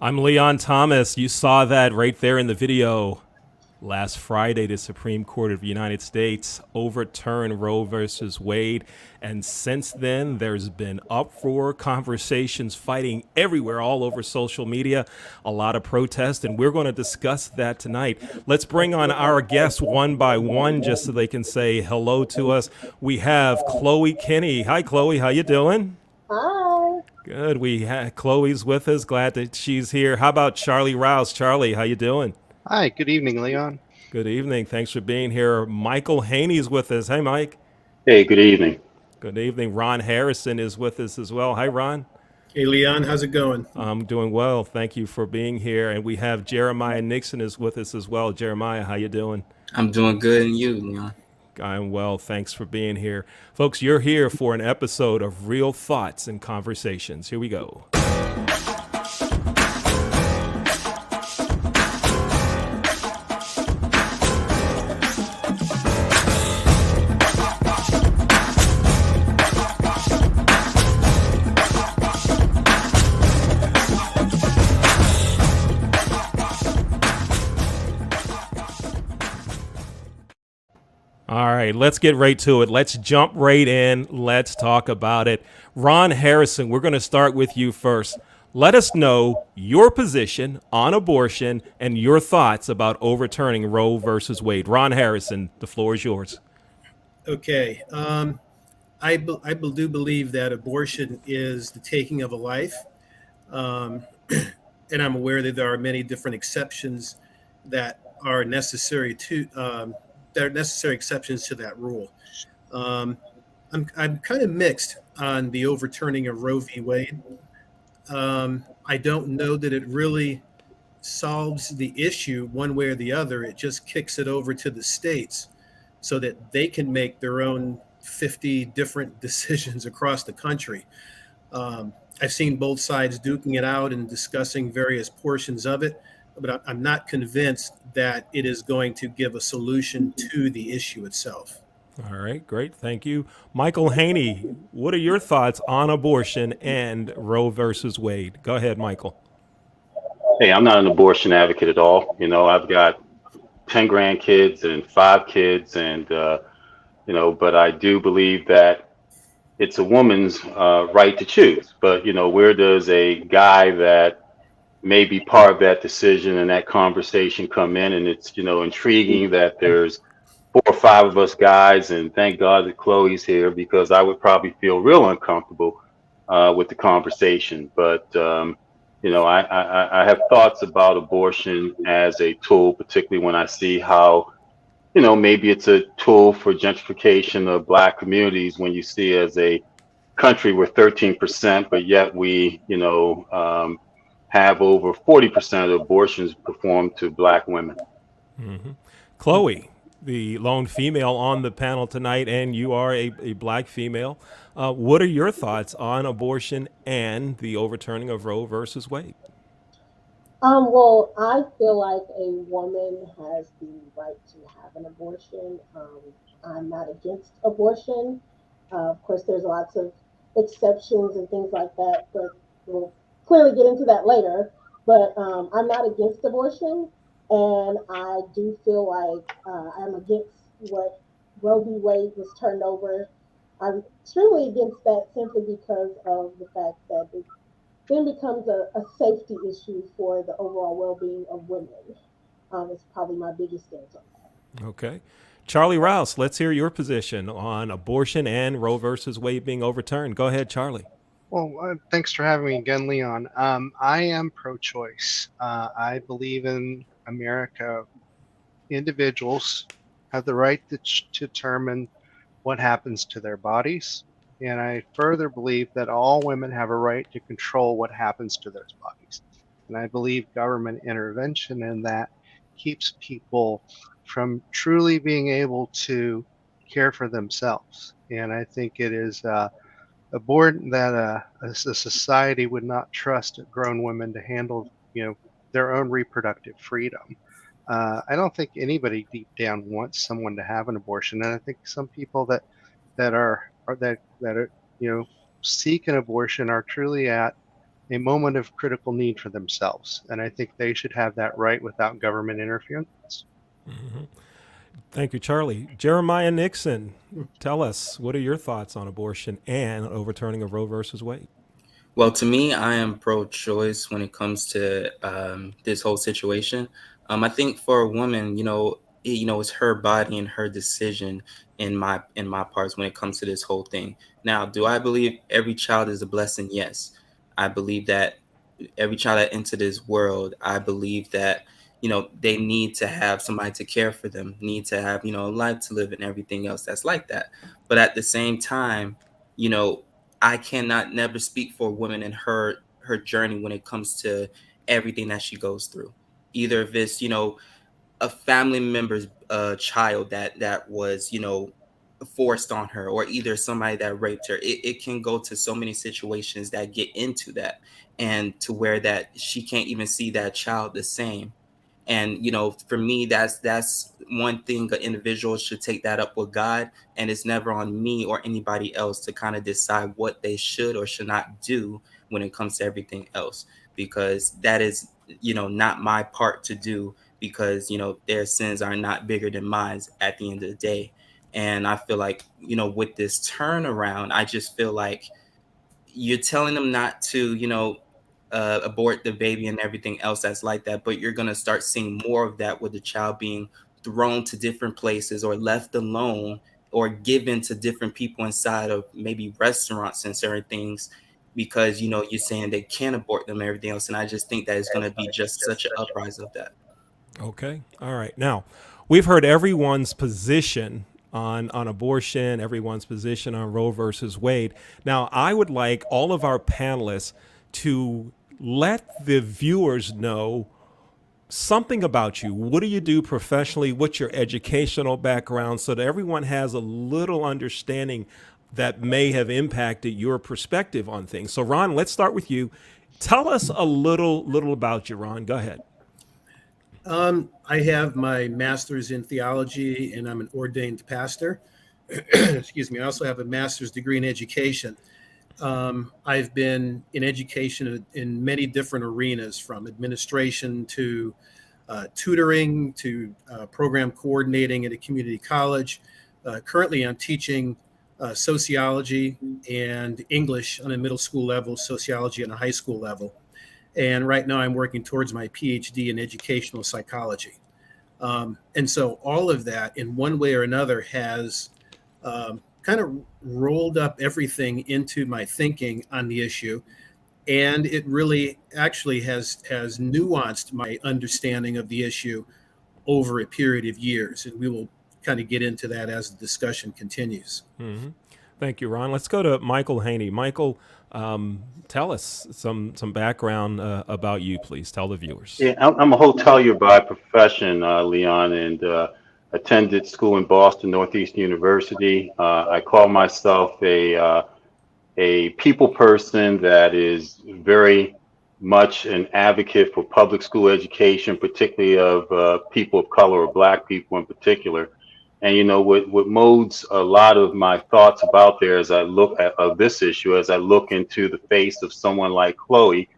I'm Leon Thomas. You saw that right there in the video. Last Friday, the Supreme Court of the United States overturned Roe versus Wade. And since then, there's been uproar, conversations, fighting everywhere, all over social media, a lot of protest. And we're going to discuss that tonight. Let's bring on our guests one by one just so they can say hello to us. We have Chloe Kinney. Hi, Chloe. How you doing? Hi. Good. Chloe's with us. Glad that she's here. How about Charlie Rouse? Charlie, how you doing? Hi, good evening, Leon. Good evening. Thanks for being here. Michael Haney's with us. Hey, Mike. Hey, good evening. Good evening. Ron Harrison is with us as well. Hi, Ron. Hey, Leon, how's it going? I'm doing well. Thank you for being here. And we have Jeremiah Nixon is with us as well. Jeremiah, how you doing? I'm doing good, and you, Leon? I'm well. Thanks for being here. Folks, you're here for an episode of Real Thoughts and Conversations. Here we go. All right, let's get right to it. Let's jump right in. Let's talk about it. Ron Harrison, we're going to start with you first. Let us know your position on abortion and your thoughts about overturning Roe versus Wade. Ron Harrison, the floor is yours. Okay. Do believe that abortion is the taking of a life. Um, and I'm aware that there are many different exceptions that are necessary exceptions to that rule. I'm kind of mixed on the overturning of Roe v. Wade. I don't know that it really solves the issue one way or the other. It just kicks it over to the states so that they can make their own 50 different decisions across the country. I've seen both sides duking it out and discussing various portions of it, but I'm not convinced that it is going to give a solution to the issue itself. All right, great. Thank you. Michael Haney, what are your thoughts on abortion and Roe versus Wade? Go ahead, Michael. Hey, I'm not an abortion advocate at all. You know, I've got 10 grandkids and 5 kids, and, but I do believe that it's a woman's right to choose. But, where does a guy that may be part of that decision and that conversation come in? And it's, intriguing that there's 4 or 5 of us guys, and thank God that Chloe's here, because I would probably feel real uncomfortable with the conversation. But, I have thoughts about abortion as a tool, particularly when I see how, maybe it's a tool for gentrification of Black communities when you see as a country we're 13%, but yet we, have over 40% of abortions performed to Black women. Mm-hmm. Chloe, the lone female on the panel tonight, and you are a Black female. What are your thoughts on abortion and the overturning of Roe versus Wade? Well, I feel like a woman has the right to have an abortion. I'm not against abortion. Of course, there's lots of exceptions and things like that, but we'll clearly get into that later. But I'm not against abortion, and I do feel like I'm against what Roe v. Wade was turned over. I'm extremely against that simply because of the fact that it then becomes a safety issue for the overall well-being of women. It's probably my biggest stance on that. Okay. Charlie Rouse, let's hear your position on abortion and Roe versus Wade being overturned. Go ahead, Charlie. Well, thanks for having me again, Leon. I am pro-choice. I believe in America. Individuals have the right to determine what happens to their bodies. And I further believe that all women have a right to control what happens to their bodies. And I believe government intervention in that keeps people from truly being able to care for themselves. And I think it is a board that a society would not trust grown women to handle, their own reproductive freedom. I don't think anybody deep down wants someone to have an abortion, and I think some people that are seek an abortion are truly at a moment of critical need for themselves. And I think they should have that right without government interference. Hmm. Thank you, Charlie. Jeremiah Nixon, tell us, what are your thoughts on abortion and overturning of Roe versus Wade? Well, to me, I am pro-choice when it comes to this whole situation. I think for a woman, it's her body and her decision in my parts when it comes to this whole thing. Now, do I believe every child is a blessing? Yes, I believe that every child that entered this world, I believe that they need to have somebody to care for them, need to have a life to live and everything else that's like that. But at the same time, you know I cannot never speak for a woman in her journey when it comes to everything that she goes through. Either if it's a family member's child that was forced on her, or either somebody that raped her. It can go to so many situations that get into that, and to where that she can't even see that child the same. And for me, that's one thing an individual should take that up with God, and it's never on me or anybody else to kind of decide what they should or should not do when it comes to everything else, because that is not my part to do, because their sins are not bigger than mine at the end of the day. And I feel like with this turnaround, I just feel like you're telling them not to, abort the baby and everything else that's like that. But you're going to start seeing more of that, with the child being thrown to different places or left alone or given to different people inside of maybe restaurants and certain things, because, you're saying they can't abort them and everything else. And I just think that it's going to be just such an uprising of that. Okay. All right. Now, we've heard everyone's position on abortion, everyone's position on Roe versus Wade. Now, I would like all of our panelists to let the viewers know something about you. What do you do professionally? What's your educational background? So that everyone has a little understanding that may have impacted your perspective on things. So, Ron, let's start with you. Tell us a little about you, Ron. Go ahead. I have my master's in theology, and I'm an ordained pastor. Excuse me. I also have a master's degree in education. I've been in education in many different arenas, from administration to tutoring to program coordinating at a community college. Currently, I'm teaching sociology and English on a middle school level, sociology on a high school level. And right now, I'm working towards my PhD in educational psychology. And so all of that, in one way or another, has kind of rolled up everything into my thinking on the issue. And it really actually has nuanced my understanding of the issue over a period of years. And we will kind of get into that as the discussion continues. Mm-hmm. Thank you, Ron. Let's go to Michael Haney. Michael, tell us some background about you, please. Tell the viewers. Yeah, I'm a hotelier by profession, Leon, and attended school in Boston, Northeastern University. I call myself a people person that is very much an advocate for public school education, particularly of people of color, or Black people in particular. And what modes a lot of my thoughts about there, as I look at of this issue, as I look into the face of someone like Chloe,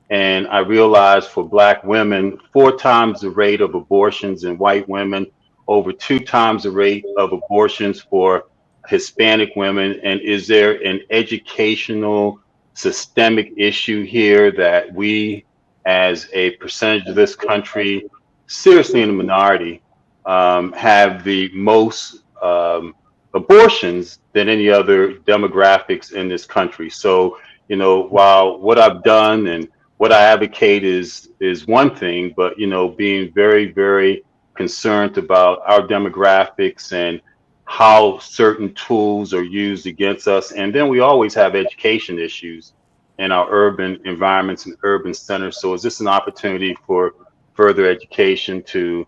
and I realize for Black women, 4 times the rate of abortions in white women, over 2 times the rate of abortions for Hispanic women. And is there an educational systemic issue here that we, as a percentage of this country, seriously in the minority, have the most abortions than any other demographics in this country? So, while what I've done and what I advocate is one thing, but being very, very concerned about our demographics and how certain tools are used against us. And then we always have education issues in our urban environments and urban centers. So is this an opportunity for further education to,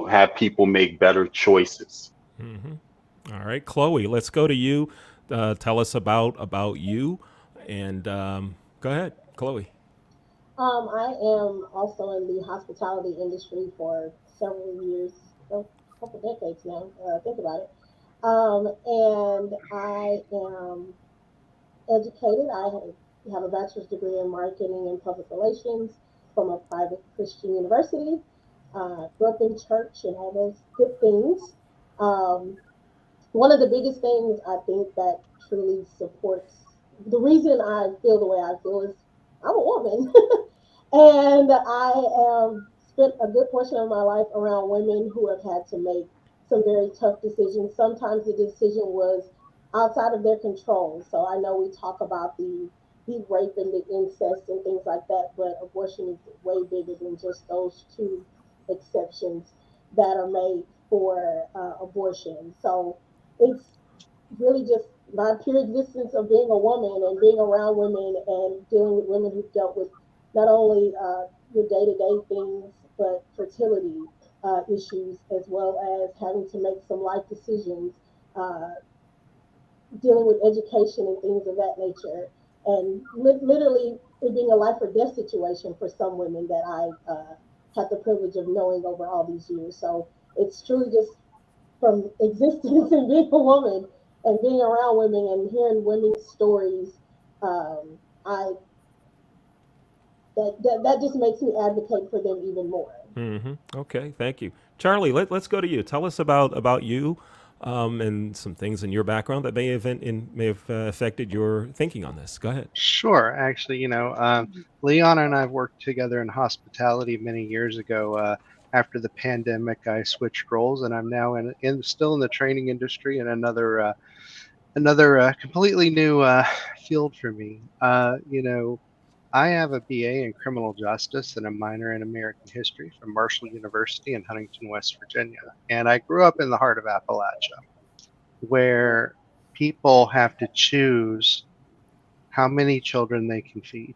have people make better choices? Mm-hmm. All right, Chloe, let's go to you. Tell us about you, and go ahead, Chloe. I am also in the hospitality industry for several years, a couple decades now. Think about it. And I am educated. I have have a bachelor's degree in marketing and public relations from a private Christian university. Grew up in church and all those good things. Um, One of the biggest things I think that truly supports the reason I feel the way I feel is I'm a woman. And I have spent a good portion of my life around women who have had to make some very tough decisions. Sometimes the decision was outside of their control. So I know we talk about the rape and the incest and things like that, but abortion is way bigger than just those two exceptions that are made for abortion. So it's really just my pure existence of being a woman and being around women and dealing with women who've dealt with not only your day-to-day things, but fertility issues, as well as having to make some life decisions, uh, dealing with education and things of that nature, and literally it being a life or death situation for some women that I had the privilege of knowing over all these years. So it's truly just from existence and being a woman and being around women and hearing women's stories, I that just makes me advocate for them even more. Okay, thank you, Charlie. Let's go to you. Tell us about you, and some things in your background that may have affected your thinking on this. Go ahead. Sure. Actually, Leon and I have worked together in hospitality many years ago. After the pandemic, I switched roles, and I'm now still in the training industry in another completely new field for me. I have a BA in criminal justice and a minor in American history from Marshall University in Huntington, West Virginia. And I grew up in the heart of Appalachia, where people have to choose how many children they can feed,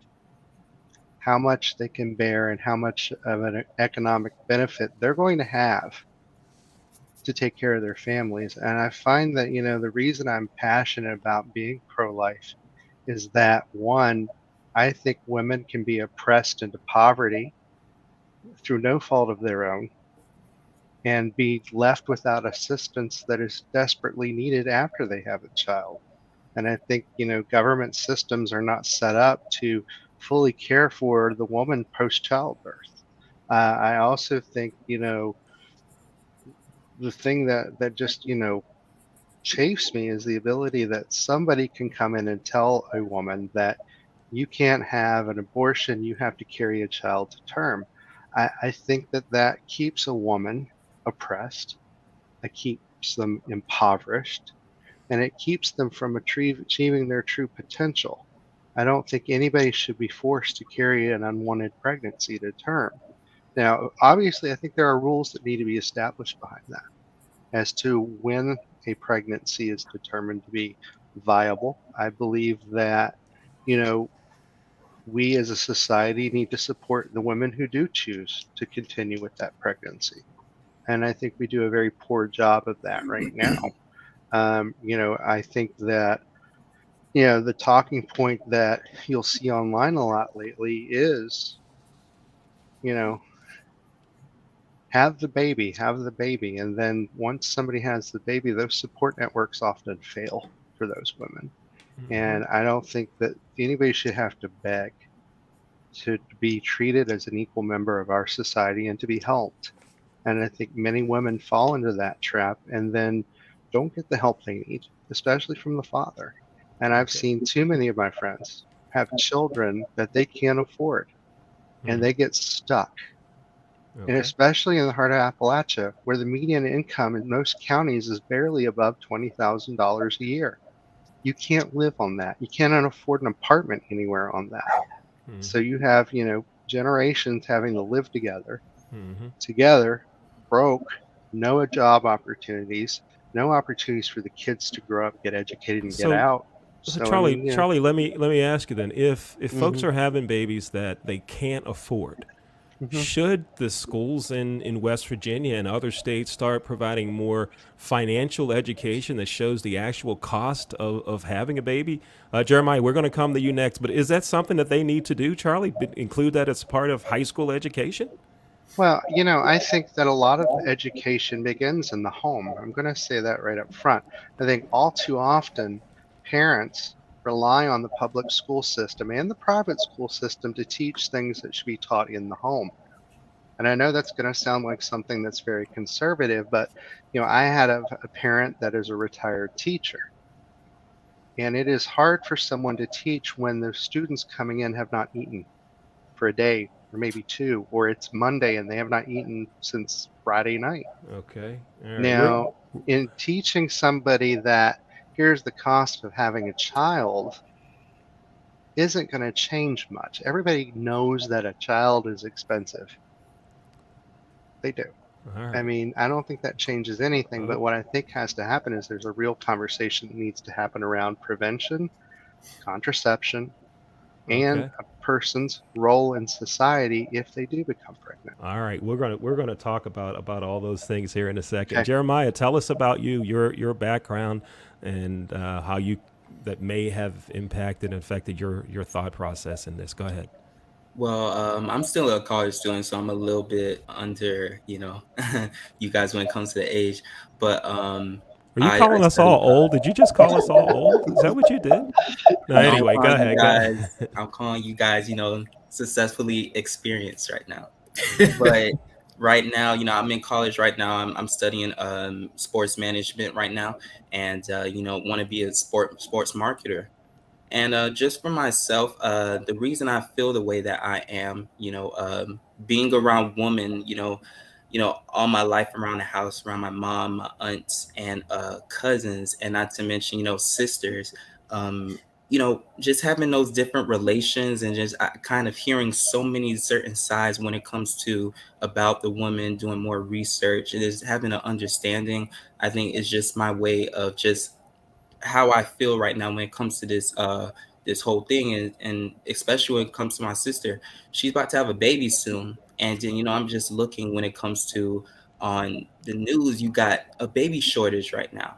how much they can bear, and how much of an economic benefit they're going to have to take care of their families. And I find that, the reason I'm passionate about being pro-life is that, one, I think women can be oppressed into poverty through no fault of their own and be left without assistance that is desperately needed after they have a child. And I think, government systems are not set up to fully care for the woman post childbirth. I also think, the thing that just, chafes me is the ability that somebody can come in and tell a woman that you can't have an abortion, you have to carry a child to term. I think that keeps a woman oppressed, it keeps them impoverished, and it keeps them from achieving their true potential. I don't think anybody should be forced to carry an unwanted pregnancy to term. Now, obviously, I think there are rules that need to be established behind that as to when a pregnancy is determined to be viable. I believe that, we as a society need to support the women who do choose to continue with that pregnancy. And I think we do a very poor job of that right now. I think that, the talking point that you'll see online a lot lately is, you know, have the baby. And then once somebody has the baby, those support networks often fail for those women. And I don't think that anybody should have to beg to be treated as an equal member of our society and to be helped. And I think many women fall into that trap and then don't get the help they need, especially from the father. And I've seen too many of my friends have children that they can't afford and they get stuck. And especially in the heart of Appalachia, where the median income in most counties is barely above $20,000 a year. You can't live on that. You cannot afford an apartment anywhere on that. So you have, generations having to live together, broke, no job opportunities, no opportunities for the kids to grow up, get educated, and get out. So Charlie, let me ask you then: if folks are having babies that they can't afford, should the schools in West Virginia and other states start providing more financial education that shows the actual cost of having a baby? Jeremiah, we're going to come to you next, but is that something that they need to do, Charlie? Include that as part of high school education? Well, I think that a lot of education begins in the home. I'm going to say that right up front. I think all too often parents rely on the public school system and the private school system to teach things that should be taught in the home. And I know that's going to sound like something that's very conservative, but I had a parent that is a retired teacher. And it is hard for someone to teach when the students coming in have not eaten for a day or maybe two, or it's Monday and they have not eaten since Friday night. Okay. All right. Now, in teaching somebody that here's the cost of having a child isn't going to change much. Everybody knows that a child is expensive. They do. All right. I mean, I don't think that changes anything, but what I think has to happen is there's a real conversation that needs to happen around prevention, contraception, and Okay. a person's role in society if they do become pregnant. All right, we're gonna talk about all those things here in a second. Okay. Jeremiah, tell us about you, your background, and how you that may have impacted and affected your thought process in this. Go ahead. Well, I'm still a college student, so I'm a little bit under, you guys when it comes to the age. But Are you I calling us all studied. old? Did you just call us all old? Is that what you did? No, No, I'm anyway, go calling ahead. you Go ahead. guys. I'm calling you guys, successfully experienced right now. But right now, I'm in college right now. I'm studying sports management right now, and want to be a sports marketer. And just for myself, the reason I feel the way that I am, being around women, all my life around the house, around my mom, my aunts, and cousins, and not to mention, sisters. Just having those different relations and just kind of hearing so many certain sides when it comes to about the woman, doing more research, and just having an understanding. I think is just my way of just how I feel right now when it comes to this whole thing, and especially when it comes to my sister. She's about to have a baby soon, and then I'm just looking when it comes to on the news, you got a baby shortage right now.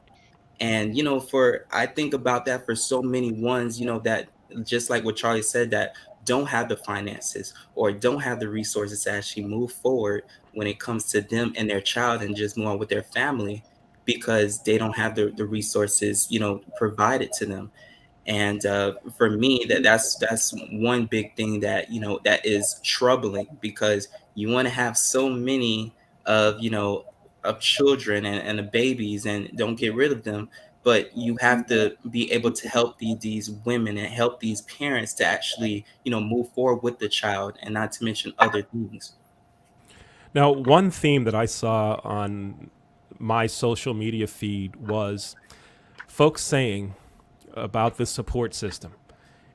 And for I think about that for so many ones, that just like what Charlie said, that don't have the finances or don't have the resources to actually move forward when it comes to them and their child and just move on with their family because they don't have the resources provided to them. And for me, that's one big thing that that is troubling, because you want to have so many of of children and the babies and don't get rid of them, but you have to be able to help these women and help these parents to actually move forward with the child, and not to mention other things. Now, one theme that I saw on my social media feed was folks saying about the support system.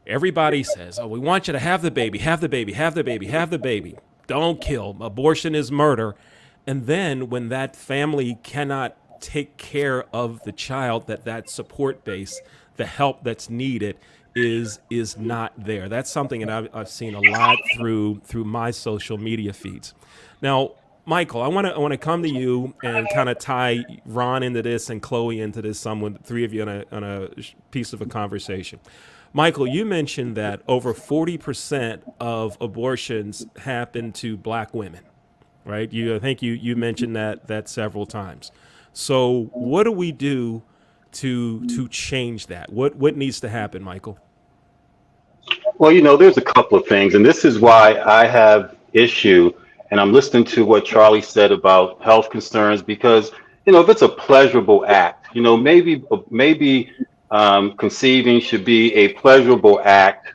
Everybody says, "Oh, we want you to have the baby, have the baby, have the baby, have the baby. Don't kill. Abortion is murder." And then when that family cannot take care of the child, that support base, the help that's needed is not there. That's something that I've seen a lot through my social media feeds. Now, Michael, I want to come to you and kind of tie Ron into this and Chloe into this. Someone, three of you on a piece of a conversation. Michael, you mentioned that over 40% of abortions happen to Black women, right? I think you mentioned that several times. So, what do we do to change that? What needs to happen, Michael? Well, there's a couple of things, and this is why I have issue, and I'm listening to what Charlie said about health concerns, because, if it's a pleasurable act, maybe conceiving should be a pleasurable act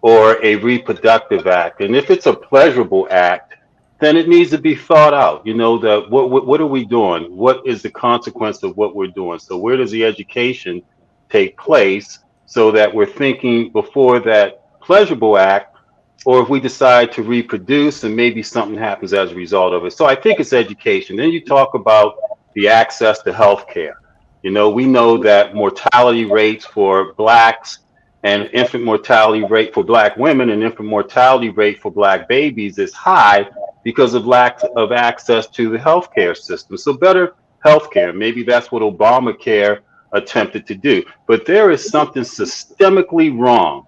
or a reproductive act. And if it's a pleasurable act, then it needs to be thought out, that what are we doing? What is the consequence of what we're doing? So where does the education take place so that we're thinking before that pleasurable act, or if we decide to reproduce and maybe something happens as a result of it. So I think it's education. Then you talk about the access to health care. We know that mortality rates for Blacks and infant mortality rate for Black women and infant mortality rate for Black babies is high because of lack of access to the healthcare system. So better healthcare, maybe that's what Obamacare attempted to do. But there is something systemically wrong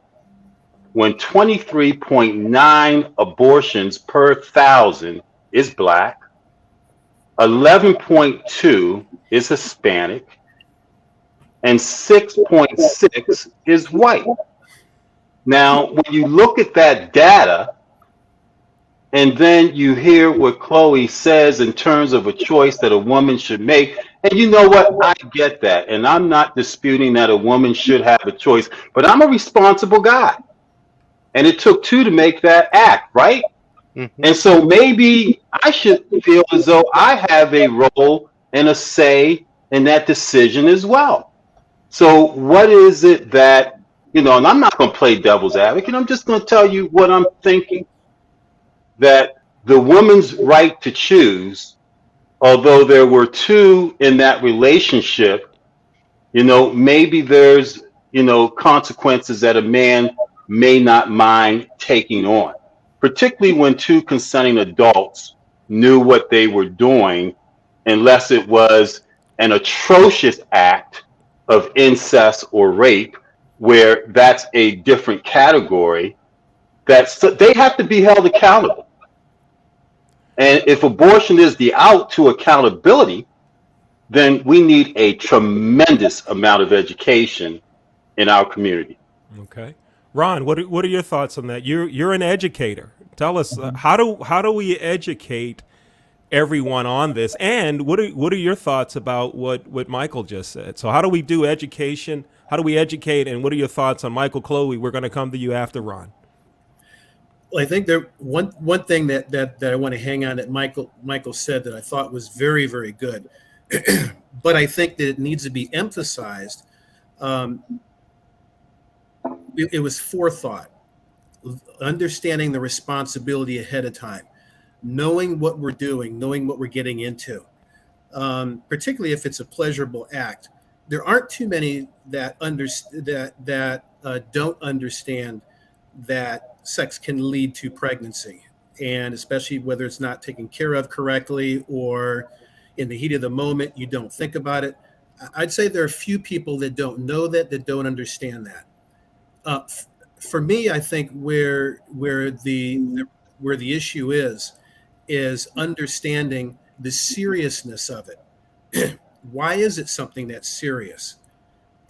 when 23.9 abortions per thousand is Black, 11.2 is Hispanic, and 6.6 is white. Now, when you look at that data, and then you hear what Chloe says in terms of a choice that a woman should make. And you know what? I get that. And I'm not disputing that a woman should have a choice, but I'm a responsible guy. And it took two to make that act, right? Mm-hmm. And so maybe I should feel as though I have a role and a say in that decision as well. So what is it that, and I'm not going to play devil's advocate. I'm just going to tell you what I'm thinking. That the woman's right to choose, although there were two in that relationship, maybe there's, consequences that a man may not mind taking on, particularly when two consenting adults knew what they were doing, unless it was an atrocious act of incest or rape, where that's a different category, they have to be held accountable. And if abortion is the out to accountability, then we need a tremendous amount of education in our community. Okay, Ron, what are your thoughts on that? You're an educator. Tell us how do we educate everyone on this, and what are your thoughts about what Michael just said? So how do we do education? How do we educate? And what are your thoughts on Michael? Chloe, we're going to come to you after Ron. Well, I think there one thing that I want to hang on that Michael said that I thought was very, very good, but I think that it needs to be emphasized. It was forethought, understanding the responsibility ahead of time, knowing what we're doing, knowing what we're getting into, particularly if it's a pleasurable act. There aren't too many that don't understand that sex can lead to pregnancy, and especially whether it's not taken care of correctly or in the heat of the moment, you don't think about it. I'd say there are a few people that don't know that don't understand that. For me, I think where the issue is understanding the seriousness of it. Why is it something that's serious?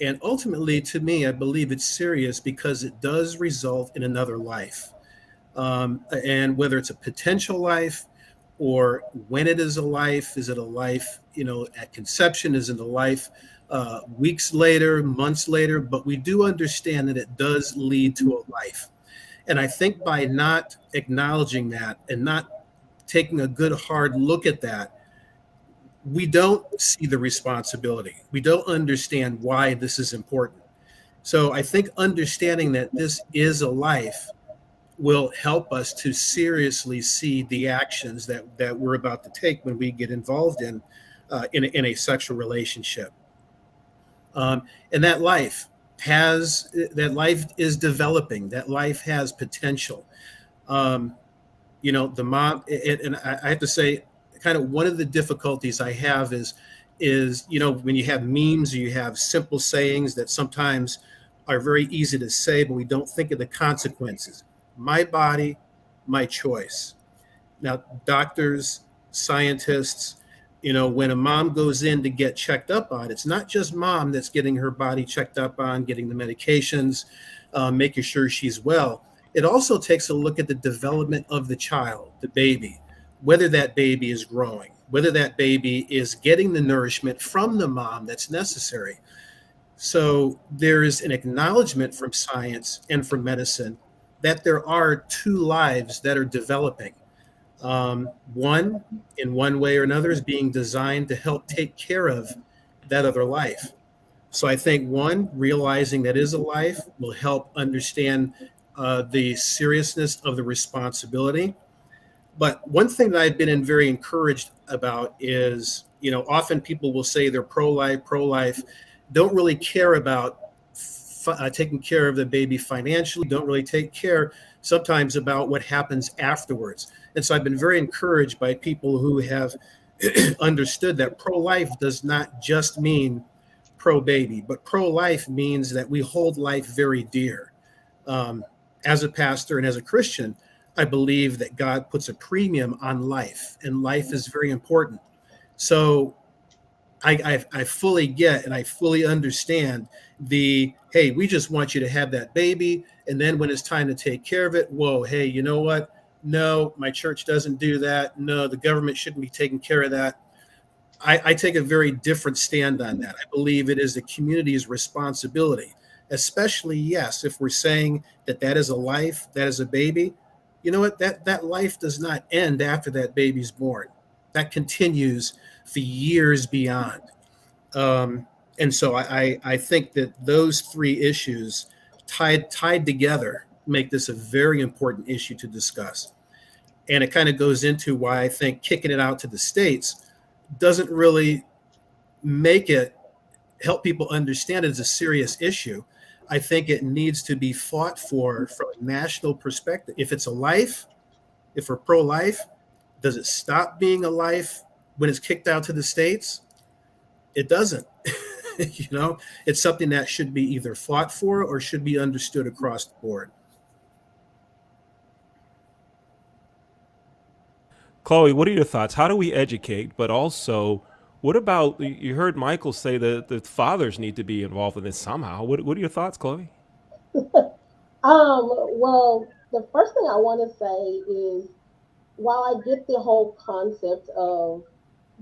And ultimately, to me, I believe it's serious because it does result in another life. And whether it's a potential life or when it is a life at conception, is it a life weeks later, months later, but we do understand that it does lead to a life. And I think by not acknowledging that and not taking a good hard look at that, we don't see the responsibility. We don't understand why this is important. So I think understanding that this is a life will help us to seriously see the actions that we're about to take when we get involved in a sexual relationship. And that life is developing. That life has potential. The mom, and I have to say, kind of one of the difficulties I have is when you have memes or you have simple sayings that sometimes are very easy to say, but we don't think of the consequences. My body, my choice. Now, doctors, scientists, when a mom goes in to get checked up on, it's not just mom that's getting her body checked up on, getting the medications, making sure she's well. It also takes a look at the development of the child, the baby, whether that baby is growing, whether that baby is getting the nourishment from the mom that's necessary. So there is an acknowledgement from science and from medicine that there are two lives that are developing. One, in one way or another, is being designed to help take care of that other life. So I think one, realizing that is a life will help understand the seriousness of the responsibility. But one thing that I've been very encouraged about is, often people will say they're pro-life, don't really care about taking care of the baby financially, don't really take care sometimes about what happens afterwards. And so I've been very encouraged by people who have understood that pro-life does not just mean pro-baby, but pro-life means that we hold life very dear. As a pastor and as a Christian, I believe that God puts a premium on life, and life is very important. So I fully get and I fully understand the, hey, we just want you to have that baby. And then when it's time to take care of it, whoa, hey, you know what? No, my church doesn't do that. No, the government shouldn't be taking care of that. I take a very different stand on that. I believe it is the community's responsibility, especially, yes, if we're saying that that is a life, that is a baby. You know what? That life does not end after that baby's born. That continues for years beyond. Um, and so I think that those three issues tied together make this a very important issue to discuss. And it kind of goes into why I think kicking it out to the states doesn't really make it help people understand it as a serious issue. I think it needs to be fought for from a national perspective. If it's a life, if we're pro-life, does it stop being a life when it's kicked out to the states? It doesn't. You know, it's something that should be either fought for or should be understood across the board. Chloe, what are your thoughts? How do we educate? But also, what about, you heard Michael say that the fathers need to be involved in this somehow. What are your thoughts, Chloe? Well, the first thing I want to say is, while I get the whole concept of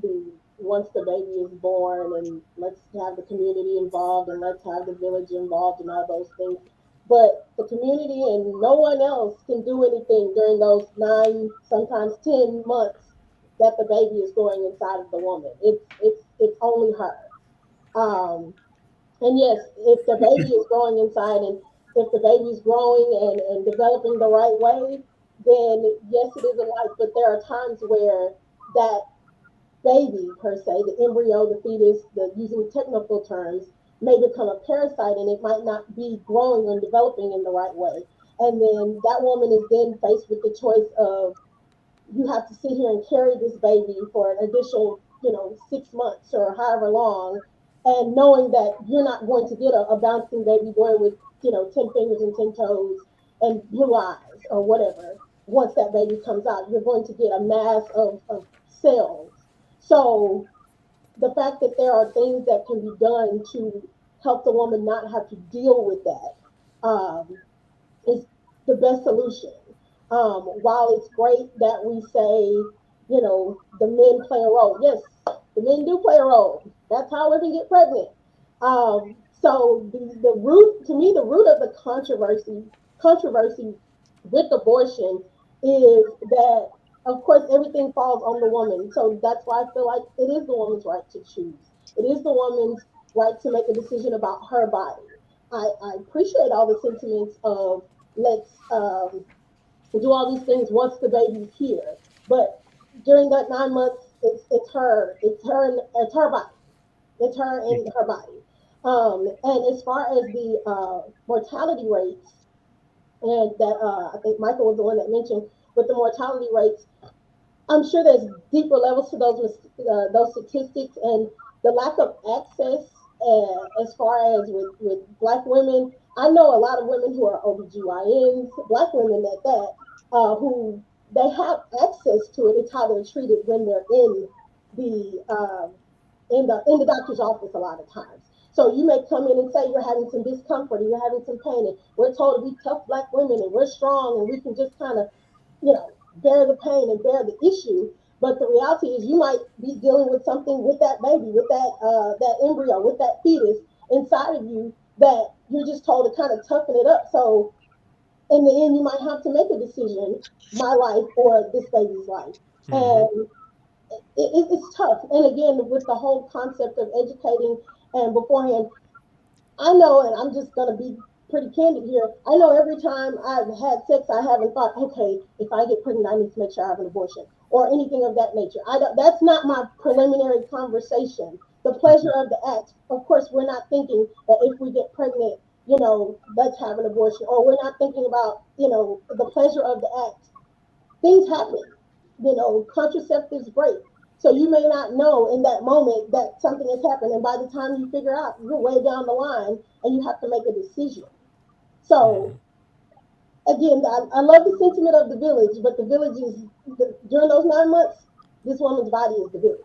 the once the baby is born and let's have the community involved and let's have the village involved and all those things, but the community and no one else can do anything during those 9, sometimes 10 months that the baby is growing inside of the woman. It's only her. Um, and yes, if the baby is growing inside and if the baby's growing and developing the right way, then yes, it is a life. But there are times where that baby, per se, the embryo, the fetus, the using technical terms, may become a parasite and it might not be growing and developing in the right way. And then that woman is then faced with the choice of, you have to sit here and carry this baby for an additional, 6 months or however long, and knowing that you're not going to get a bouncing baby boy with, 10 fingers and 10 toes and blue eyes or whatever. Once that baby comes out, you're going to get a mass of cells. So the fact that there are things that can be done to help the woman not have to deal with that is the best solution. While it's great that we say, the men play a role. Yes, the men do play a role. That's how women get pregnant. So the root, to me, the root of the controversy with abortion is that, of course, everything falls on the woman. So that's why I feel like it is the woman's right to choose. It is the woman's right to make a decision about her body. I appreciate all the sentiments of let's do all these things once the baby's here, but during that 9 months, it's her body, it's her and her body. And as far as the mortality rates, and that I think Michael was the one that mentioned with the mortality rates, I'm sure there's deeper levels to those statistics, and the lack of access as far as with Black women. I know a lot of women who are OBGYNs, Black women at that, who they have access to it. It's how they're treated when they're the in the doctor's office a lot of times. So you may come in and say you're having some discomfort or you're having some pain, and we're told to be tough Black women and we're strong and we can just kind of, bear the pain and bear the issue. But the reality is you might be dealing with something with that baby, with that embryo, with that fetus inside of you that you're just told to kind of toughen it up. So in the end, you might have to make a decision, my life or this baby's life. Mm-hmm. And it's tough. And again, with the whole concept of educating and beforehand, I know, and I'm just going to be pretty candid here. I know every time I've had sex, I haven't thought, okay, if I get pregnant, I need to make sure I have an abortion or anything of that nature. That's not my preliminary conversation. The pleasure of the act, of course, we're not thinking that if we get pregnant, let's have an abortion, or we're not thinking about, the pleasure of the act. Things happen, contraceptives break. So you may not know in that moment that something has happened. And by the time you figure out, you're way down the line and you have to make a decision. So again, I love the sentiment of the village, but the village is, during those 9 months, this woman's body is the village.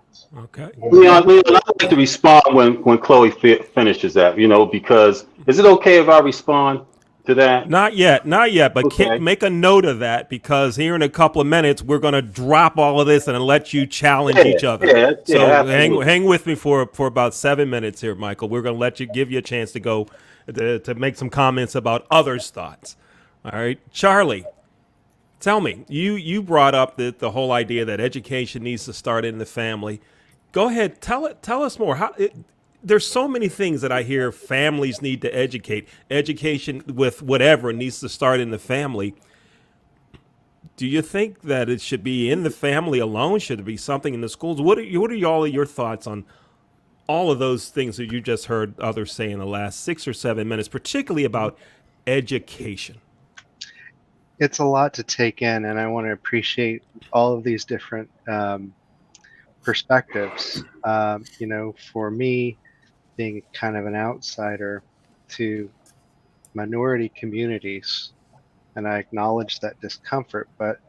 Okay. Leon, I'd like to respond when Chloe finishes that, because is it okay if I respond to that? Not yet, but Okay. make a note of that, because here in a couple of minutes we're going to drop all of this and let you challenge each other. So absolutely. hang with me for about 7 minutes here, Michael. We're going to give you a chance to go to make some comments about others' thoughts. All right, Charlie, tell me, you brought up the whole idea that education needs to start in the family. Go ahead, tell us more. There's so many things that I hear families need to educate. Education with whatever needs to start in the family. Do you think that it should be in the family alone? Should it be something in the schools? What are all of your thoughts on all of those things that you just heard others say in the last 6 or 7 minutes, particularly about education? It's a lot to take in, and I want to appreciate all of these different perspectives. For me, being kind of an outsider to minority communities, and I acknowledge that discomfort, but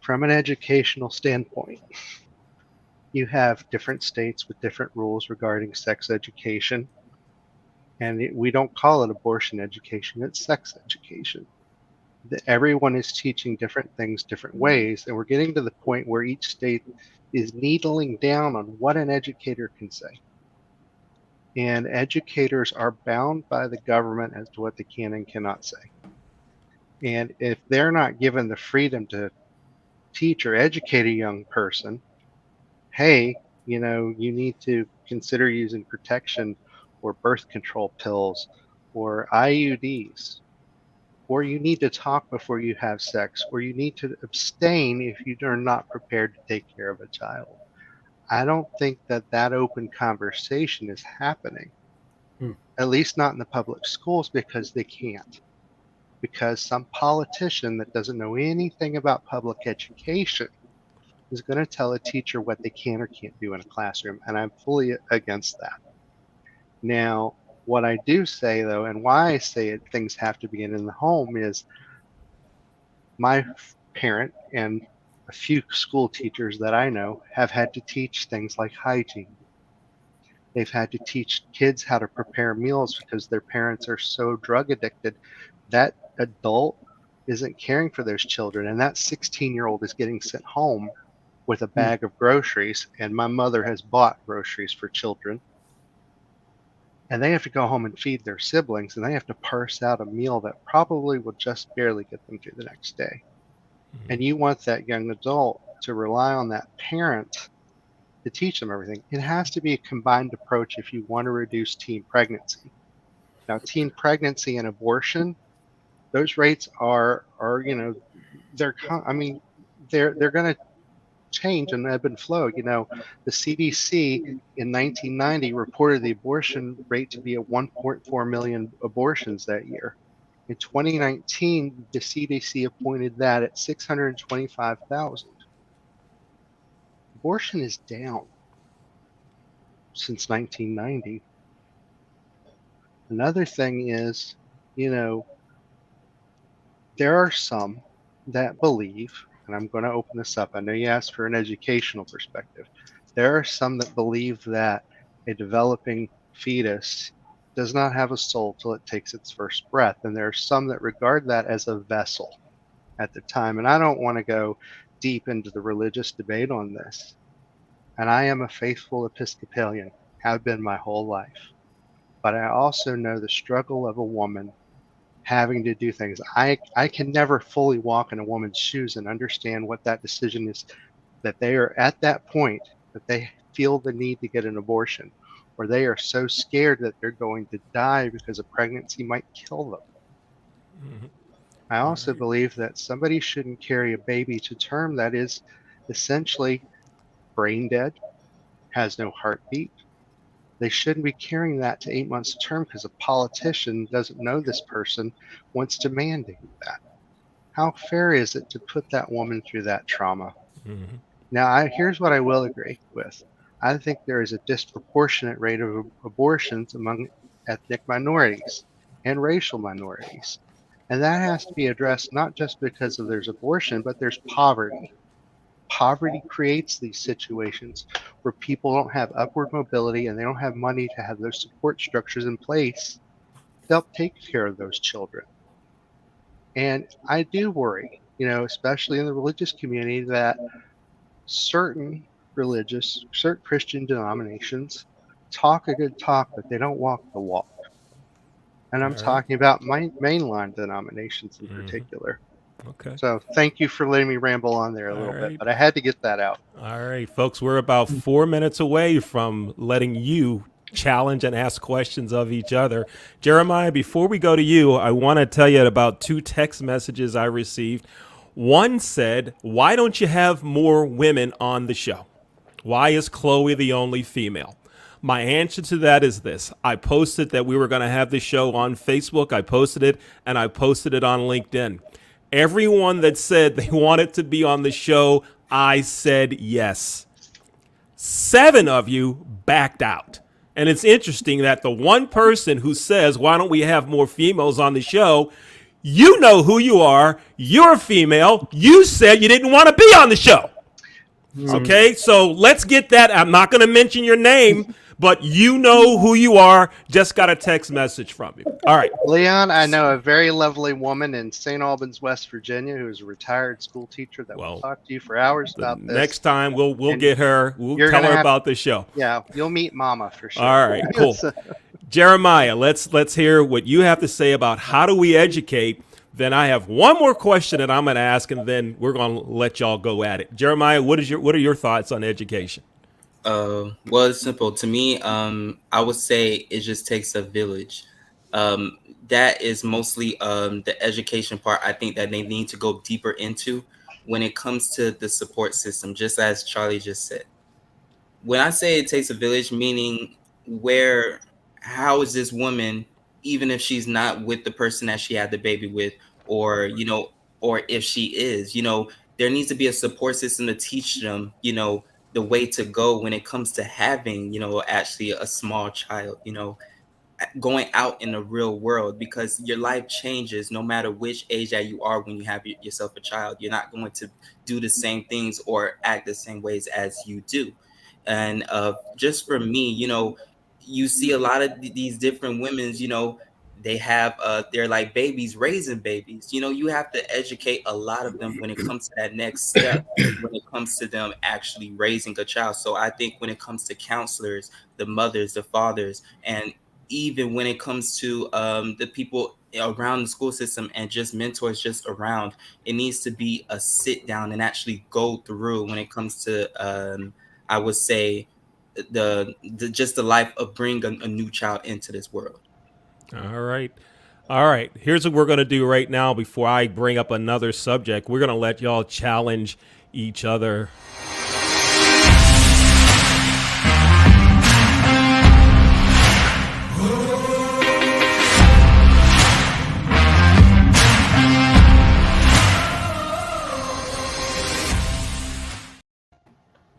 from an educational standpoint, you have different states with different rules regarding sex education, and we don't call it abortion education, it's sex education. Everyone is teaching different things different ways, and we're getting to the point where each state is needling down on what an educator can say. And educators are bound by the government as to what they can and cannot say. And if they're not given the freedom to teach or educate a young person, hey, you need to consider using protection or birth control pills or IUDs, or you need to talk before you have sex, or you need to abstain if you are not prepared to take care of a child. I don't think that open conversation is happening, at least not in the public schools, because they can't. Because some politician that doesn't know anything about public education is going to tell a teacher what they can or can't do in a classroom, and I'm fully against that. Now, what I do say, though, and why I say things have to begin in the home is my parent and a few school teachers that I know have had to teach things like hygiene. They've had to teach kids how to prepare meals because their parents are so drug addicted. That adult isn't caring for those children, and that 16-year-old is getting sent home with a bag of groceries, and my mother has bought groceries for children. And they have to go home and feed their siblings, and they have to parse out a meal that probably will just barely get them through the next day. And you want that young adult to rely on that parent to teach them everything. It has to be a combined approach if you want to reduce teen pregnancy. Now, teen pregnancy and abortion, those rates are they're going to change and ebb and flow. The CDC in 1990 reported the abortion rate to be at 1.4 million abortions that year. In 2019, the CDC appointed that at 625,000. Abortion is down since 1990. Another thing is, there are some that believe, and I'm going to open this up. I know you asked for an educational perspective. There are some that believe that a developing fetus does not have a soul till it takes its first breath. And there are some that regard that as a vessel at the time. And I don't want to go deep into the religious debate on this. And I am a faithful Episcopalian, have been my whole life. But I also know the struggle of a woman having to do things. I can never fully walk in a woman's shoes and understand what that decision is, that they are at that point, that they feel the need to get an abortion, or they are so scared that they're going to die because a pregnancy might kill them. Mm-hmm. I also believe that somebody shouldn't carry a baby to term that is essentially brain dead, has no heartbeat. They shouldn't be carrying that to 8 months to term because a politician doesn't know this person wants to mandate that. How fair is it to put that woman through that trauma? Mm-hmm. Now, here's what I will agree with. I think there is a disproportionate rate of abortions among ethnic minorities and racial minorities. And that has to be addressed not just because there's abortion, but there's poverty. Poverty creates these situations where people don't have upward mobility and they don't have money to have those support structures in place to help take care of those children. And I do worry, especially in the religious community, that certain Christian denominations talk a good talk, but they don't walk the walk. And I'm All right. talking about mainline denominations in particular. Okay. So thank you for letting me ramble on there a All little right. bit, but I had to get that out. All right, folks, we're about 4 minutes away from letting you challenge and ask questions of each other. Jeremiah, before we go to you, I want to tell you about 2 text messages I received. One said, "Why don't you have more women on the show? Why is Chloe the only female?" My answer to that is this. I posted that we were going to have the show on Facebook. I posted it, and I posted it on LinkedIn. Everyone that said they wanted to be on the show, I said yes. 7 of you backed out. And it's interesting that the one person who says, "Why don't we have more females on the show?" You know who you are. You're a female. You said you didn't want to be on the show. Okay, so let's get that. I'm not going to mention your name, but you know who you are. Just got a text message from you. All right. Leon, I know a very lovely woman in St. Albans, West Virginia, who is a retired school teacher that will talk to you for hours about this. Next time we'll get her. We'll you're tell gonna her have- about the show. Yeah, you'll meet Mama for sure. All right, cool. Jeremiah, let's hear what you have to say about how do we educate. Then I have one more question that I'm going to ask, and then we're going to let y'all go at it. Jeremiah, what are your thoughts on education? Well, it's simple. To me, I would say it just takes a village. That is mostly the education part. I think that they need to go deeper into when it comes to the support system, just as Charlie just said. When I say it takes a village, meaning how is this woman, even if she's not with the person that she had the baby with, or if she is, there needs to be a support system to teach them, the way to go when it comes to having, actually a small child, going out in the real world, because your life changes no matter which age that you are when you have yourself a child. You're not going to do the same things or act the same ways as you do. And just for me, you see a lot of these different women's, they have they're like babies raising babies. You have to educate a lot of them when it comes to that next step, when it comes to them actually raising a child. So I think when it comes to counselors, the mothers, the fathers, and even when it comes to the people around the school system and just mentors just around, it needs to be a sit down and actually go through when it comes to I would say the life of bringing a new child into this world. All right. Here's what we're going to do right now before I bring up another subject. We're going to let y'all challenge each other.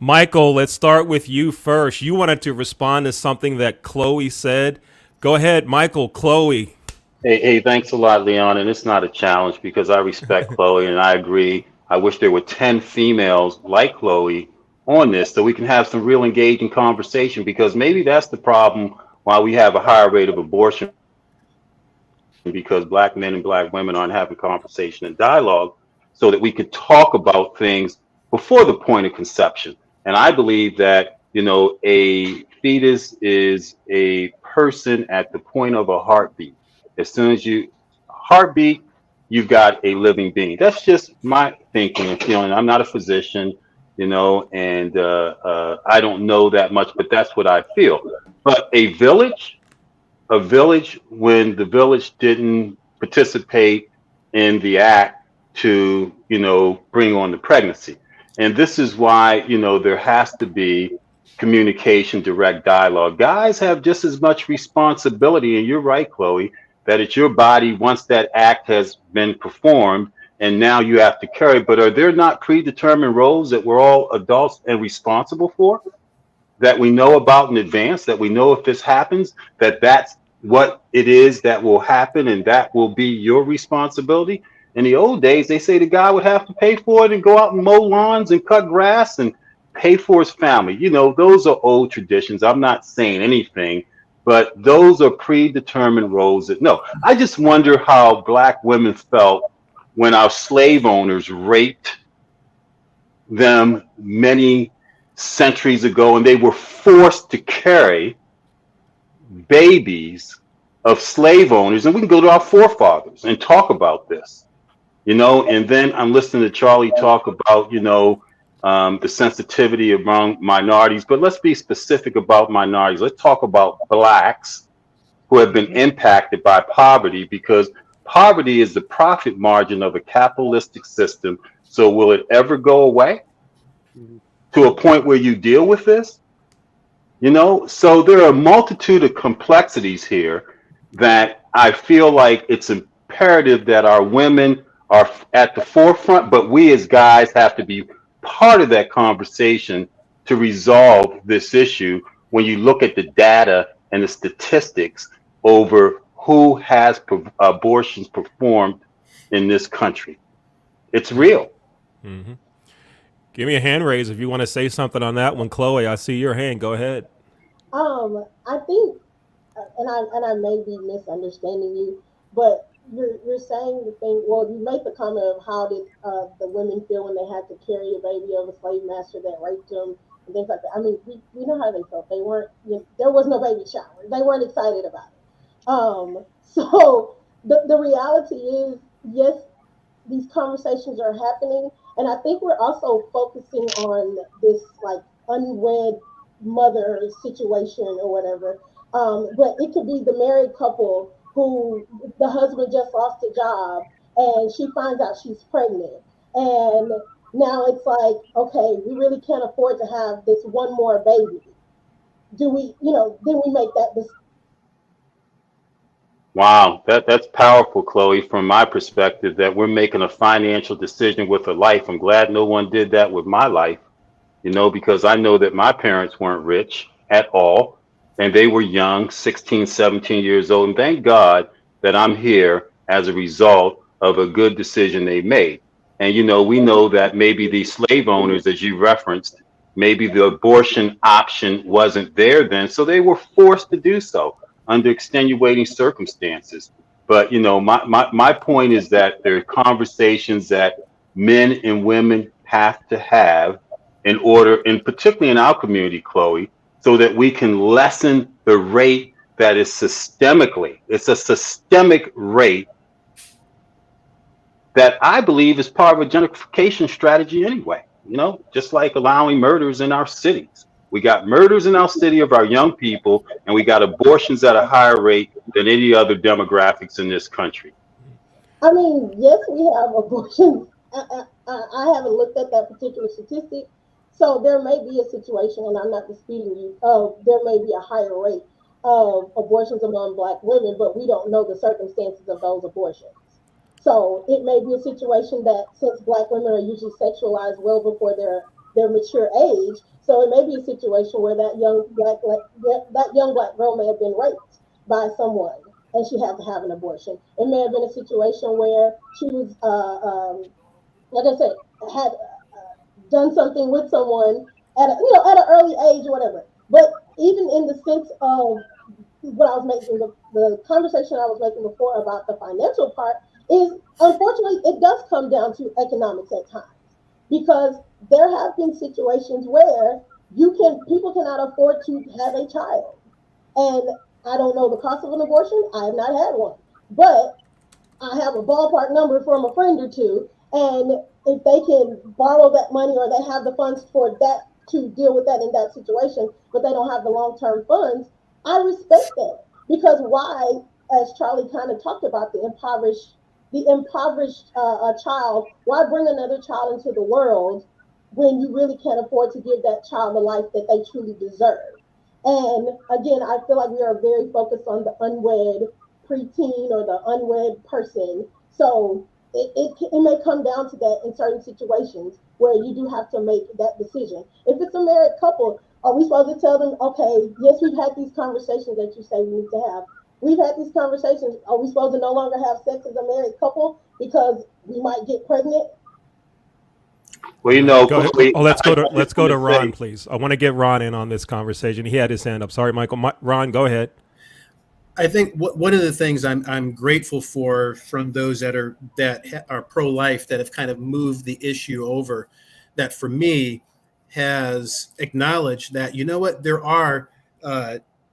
Michael, let's start with you first. You wanted to respond to something that Chloe said. Go ahead, Michael. Chloe. Hey, thanks a lot, Leon. And it's not a challenge because I respect Chloe and I agree. I wish there were 10 females like Chloe on this so we can have some real engaging conversation, because maybe that's the problem why we have a higher rate of abortion, because Black men and Black women aren't having conversation and dialogue so that we can talk about things before the point of conception. And I believe that, a fetus is a person at the point of a heartbeat. As soon as heartbeat, you've got a living being. That's just my thinking and feeling. I'm not a physician, and I don't know that much, but that's what I feel. But a village, when the village didn't participate in the act to, bring on the pregnancy. And this is why, there has to be communication, direct dialogue. Guys have just as much responsibility, and you're right, Chloe, that it's your body once that act has been performed, and now you have to carry. But are there not predetermined roles that we're all adults and responsible for, that we know about in advance, that we know if this happens, that's what it is that will happen, and that will be your responsibility? In the old days, they say the guy would have to pay for it and go out and mow lawns and cut grass and pay for his family. You know, those are old traditions. I'm not saying anything, but those are predetermined roles that no. I just wonder how black women felt when our slave owners raped them many centuries ago and they were forced to carry babies of slave owners. And we can go to our forefathers and talk about this, you know. And then I'm listening to Charlie talk about, you know, the sensitivity among minorities, but let's be specific about minorities. Let's talk about blacks who have been impacted by poverty, because poverty is the profit margin of a capitalistic system. So will it ever go away to a point where you deal with this? You know, so there are a multitude of complexities here that I feel like it's imperative that our women are at the forefront, but we as guys have to be part of that conversation to resolve this issue when you look at the data and the statistics over who has abortions performed in this country. It's real. Mm-hmm. Give me a hand raise if you want to say something on that one, Chloe. I see your hand. Go ahead. I think, and I may be misunderstanding you, but you're saying the thing. Well, you make the comment of how did the women feel when they had to carry a baby of a slave master that raped them and things like that. I mean, we know how they felt. They weren't. You know, there was no baby shower. They weren't excited about it. So the reality is, yes, these conversations are happening, and I think we're also focusing on this like unwed mother situation or whatever. But it could be the married couple who the husband just lost a job and she finds out she's pregnant. And now it's like, okay, we really can't afford to have this one more baby. Do we, you know, then we make that decision. Wow, that's powerful, Chloe, from my perspective, that we're making a financial decision with a life. I'm glad no one did that with my life, you know, because I know that my parents weren't rich at all, and they were young, 16, 17 years old. And thank God that I'm here as a result of a good decision they made. And, you know, we know that maybe these slave owners, as you referenced, maybe the abortion option wasn't there then, so they were forced to do so under extenuating circumstances. But, you know, my point is that there are conversations that men and women have to have in order, and particularly in our community, Chloe, so that we can lessen the rate that is systemically, it's a systemic rate that I believe is part of a gentrification strategy anyway, you know, just like allowing murders in our cities. We got murders in our city of our young people, and we got abortions at a higher rate than any other demographics in this country. I mean, yes, we have abortions. I haven't looked at that particular statistic. So there may be a situation, and I'm not disputing you, there may be a higher rate of abortions among Black women, but we don't know the circumstances of those abortions. So it may be a situation that since Black women are usually sexualized well before their mature age, so it may be a situation where that young black girl may have been raped by someone and she had to have an abortion. It may have been a situation where she was, like I said, had done something with someone at at an early age or whatever. But even in the sense of what I was making, the conversation I was making before about the financial part is, unfortunately, it does come down to economics at times, because there have been situations where people cannot afford to have a child. And I don't know the cost of an abortion. I have not had one, but I have a ballpark number from a friend or two. And if they can borrow that money or they have the funds for that to deal with that in that situation, but they don't have the long-term funds, I respect that. Because why, as Charlie kind of talked about, the impoverished child, why bring another child into the world when you really can't afford to give that child the life that they truly deserve? And again, I feel like we are very focused on the unwed preteen or the unwed person. So it may come down to that in certain situations where you do have to make that decision. If it's a married couple, are we supposed to tell them, okay, yes, we've had these conversations that you say we need to have, We've had these conversations. Are we supposed to no longer have sex as a married couple because we might get pregnant? Well, All you right. know, Go ahead. Chloe, Oh, let's I let's just go want to to Ron, say, please. I want to get Ron in on this conversation. He had his hand up. Sorry, Michael. Ron, go ahead. I think one of the things I'm grateful for from those that are pro-life that have kind of moved the issue over, that for me has acknowledged that, you know what, there are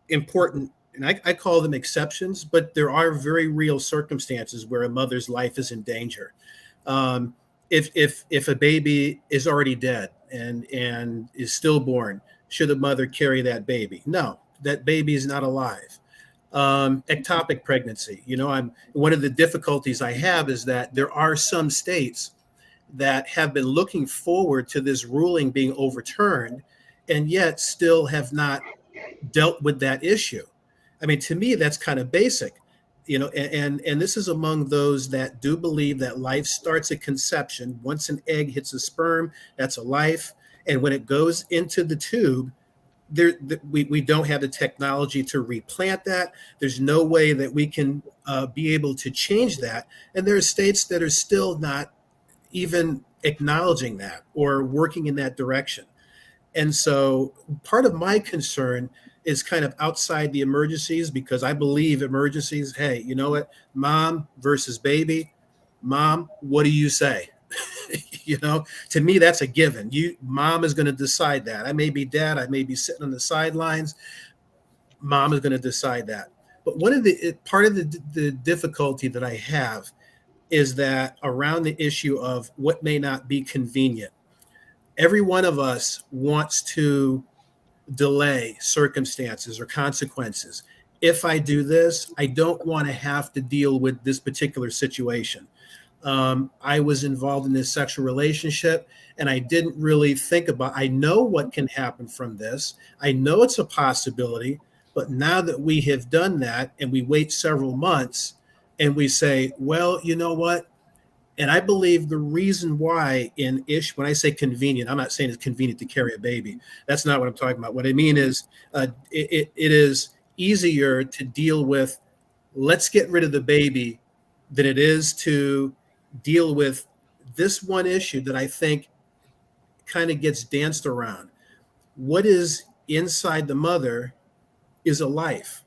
important, and I call them exceptions, but there are very real circumstances where a mother's life is in danger. Um, if a baby is already dead and is stillborn, should a mother carry that baby? No, that baby is not alive. Ectopic pregnancy. You know, I'm one of the difficulties I have is that there are some states that have been looking forward to this ruling being overturned, and yet still have not dealt with that issue. I mean, to me, that's kind of basic. You know, and this is among those that do believe that life starts at conception. Once an egg hits a sperm, that's a life, and when it goes into the tube, we don't have the technology to replant that. There's no way that we can be able to change that. And there are states that are still not even acknowledging that or working in that direction. And so part of my concern is kind of outside the emergencies, because I believe emergencies, hey, you know what, mom versus baby, mom, what do you say? You know, to me, that's a given. Mom is going to decide that. I may be dad, I may be sitting on the sidelines. Mom is going to decide that. But part of the difficulty that I have is that around the issue of what may not be convenient. Every one of us wants to delay circumstances or consequences. If I do this, I don't want to have to deal with this particular situation. I was involved in this sexual relationship and I didn't really think about, I know what can happen from this. I know it's a possibility, but now that we have done that and we wait several months and we say, well, you know what? And I believe the reason why when I say convenient, I'm not saying it's convenient to carry a baby. That's not what I'm talking about. What I mean is it is easier to deal with, let's get rid of the baby, than it is to deal with this one issue that I think kind of gets danced around. What is inside the mother is a life.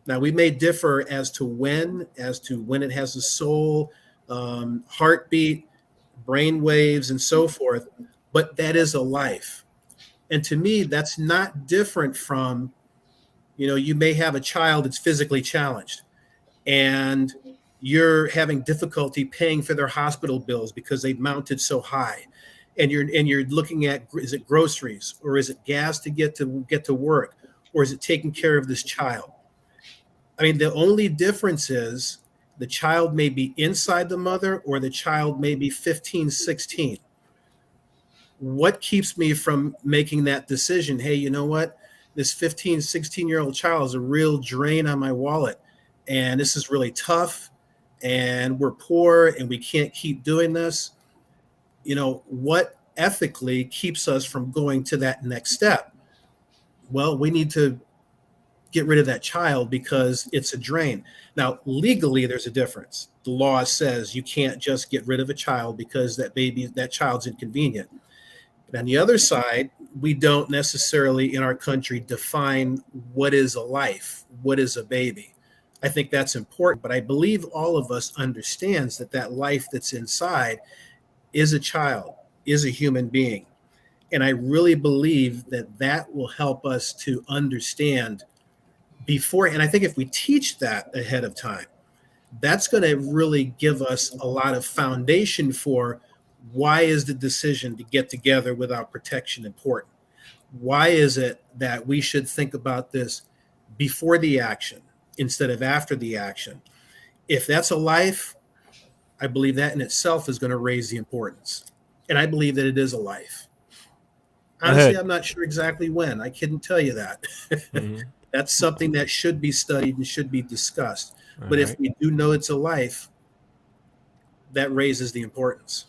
Now, we may differ as to when it has a soul, heartbeat, brain waves, and so forth, but that is a life. And to me, that's not different from, you know, you may have a child that's physically challenged and you're having difficulty paying for their hospital bills because they've mounted so high. And you're looking at, is it groceries or is it gas to get to work, or is it taking care of this child? I mean, the only difference is the child may be inside the mother or the child may be 15, 16. What keeps me from making that decision? Hey, you know what? This 15, 16-year-old child is a real drain on my wallet. And this is really tough. And we're poor and we can't keep doing this. You know, what ethically keeps us from going to that next step? Well, we need to get rid of that child because it's a drain. Now, legally, there's a difference. The law says you can't just get rid of a child because that child's inconvenient. But on the other side, we don't necessarily in our country define what is a life, what is a baby. I think that's important, but I believe all of us understands that life that's inside is a child, is a human being. And I really believe that will help us to understand before. And I think if we teach that ahead of time, that's going to really give us a lot of foundation for why is the decision to get together without protection important? Why is it that we should think about this before the action instead of after the action? If that's a life, I believe that in itself is going to raise the importance. And I believe that it is a life. Honestly, I'm not sure exactly when. I couldn't tell you that. Mm-hmm. That's something that should be studied and should be discussed. But if we do know it's a life, that raises the importance.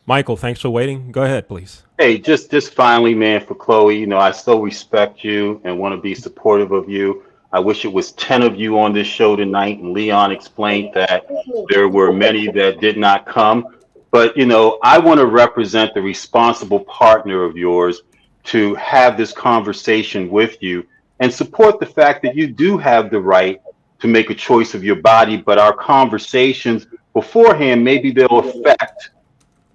Michael, thanks for waiting. Go ahead, please. Hey, just finally, man, for Chloe, you know, I still respect you and want to be supportive of you. I wish it was 10 of you on this show tonight. And Leon explained that It's me. there were many that did not come. But, you know, I want to represent the responsible partner of yours to have this conversation with you and support the fact that you do have the right to make a choice of your body. But our conversations beforehand, maybe they'll affect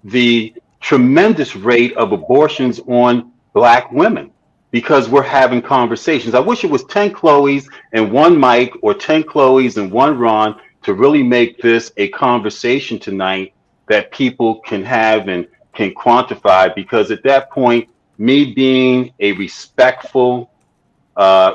the tremendous rate of abortions on Black women because we're having conversations. I wish it was 10 Chloes and one Mike, or 10 Chloes and one Ron, to really make this a conversation tonight that people can have and can quantify, because at that point, me being a respectful,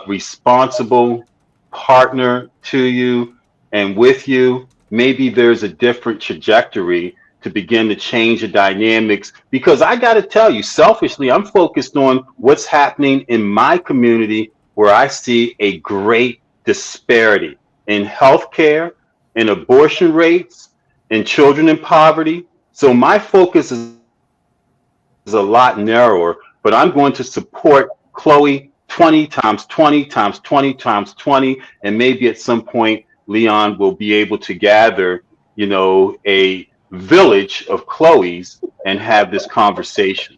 responsible partner to you and with you, maybe there's a different trajectory to begin to change the dynamics. Because I got to tell you, selfishly, I'm focused on what's happening in my community, where I see a great disparity in healthcare, in abortion rates, in children in poverty. So my focus is a lot narrower, but I'm going to support Chloe 20 times 20 times 20 times 20. And maybe at some point, Leon will be able to gather, you know, a village of Chloes and have this conversation.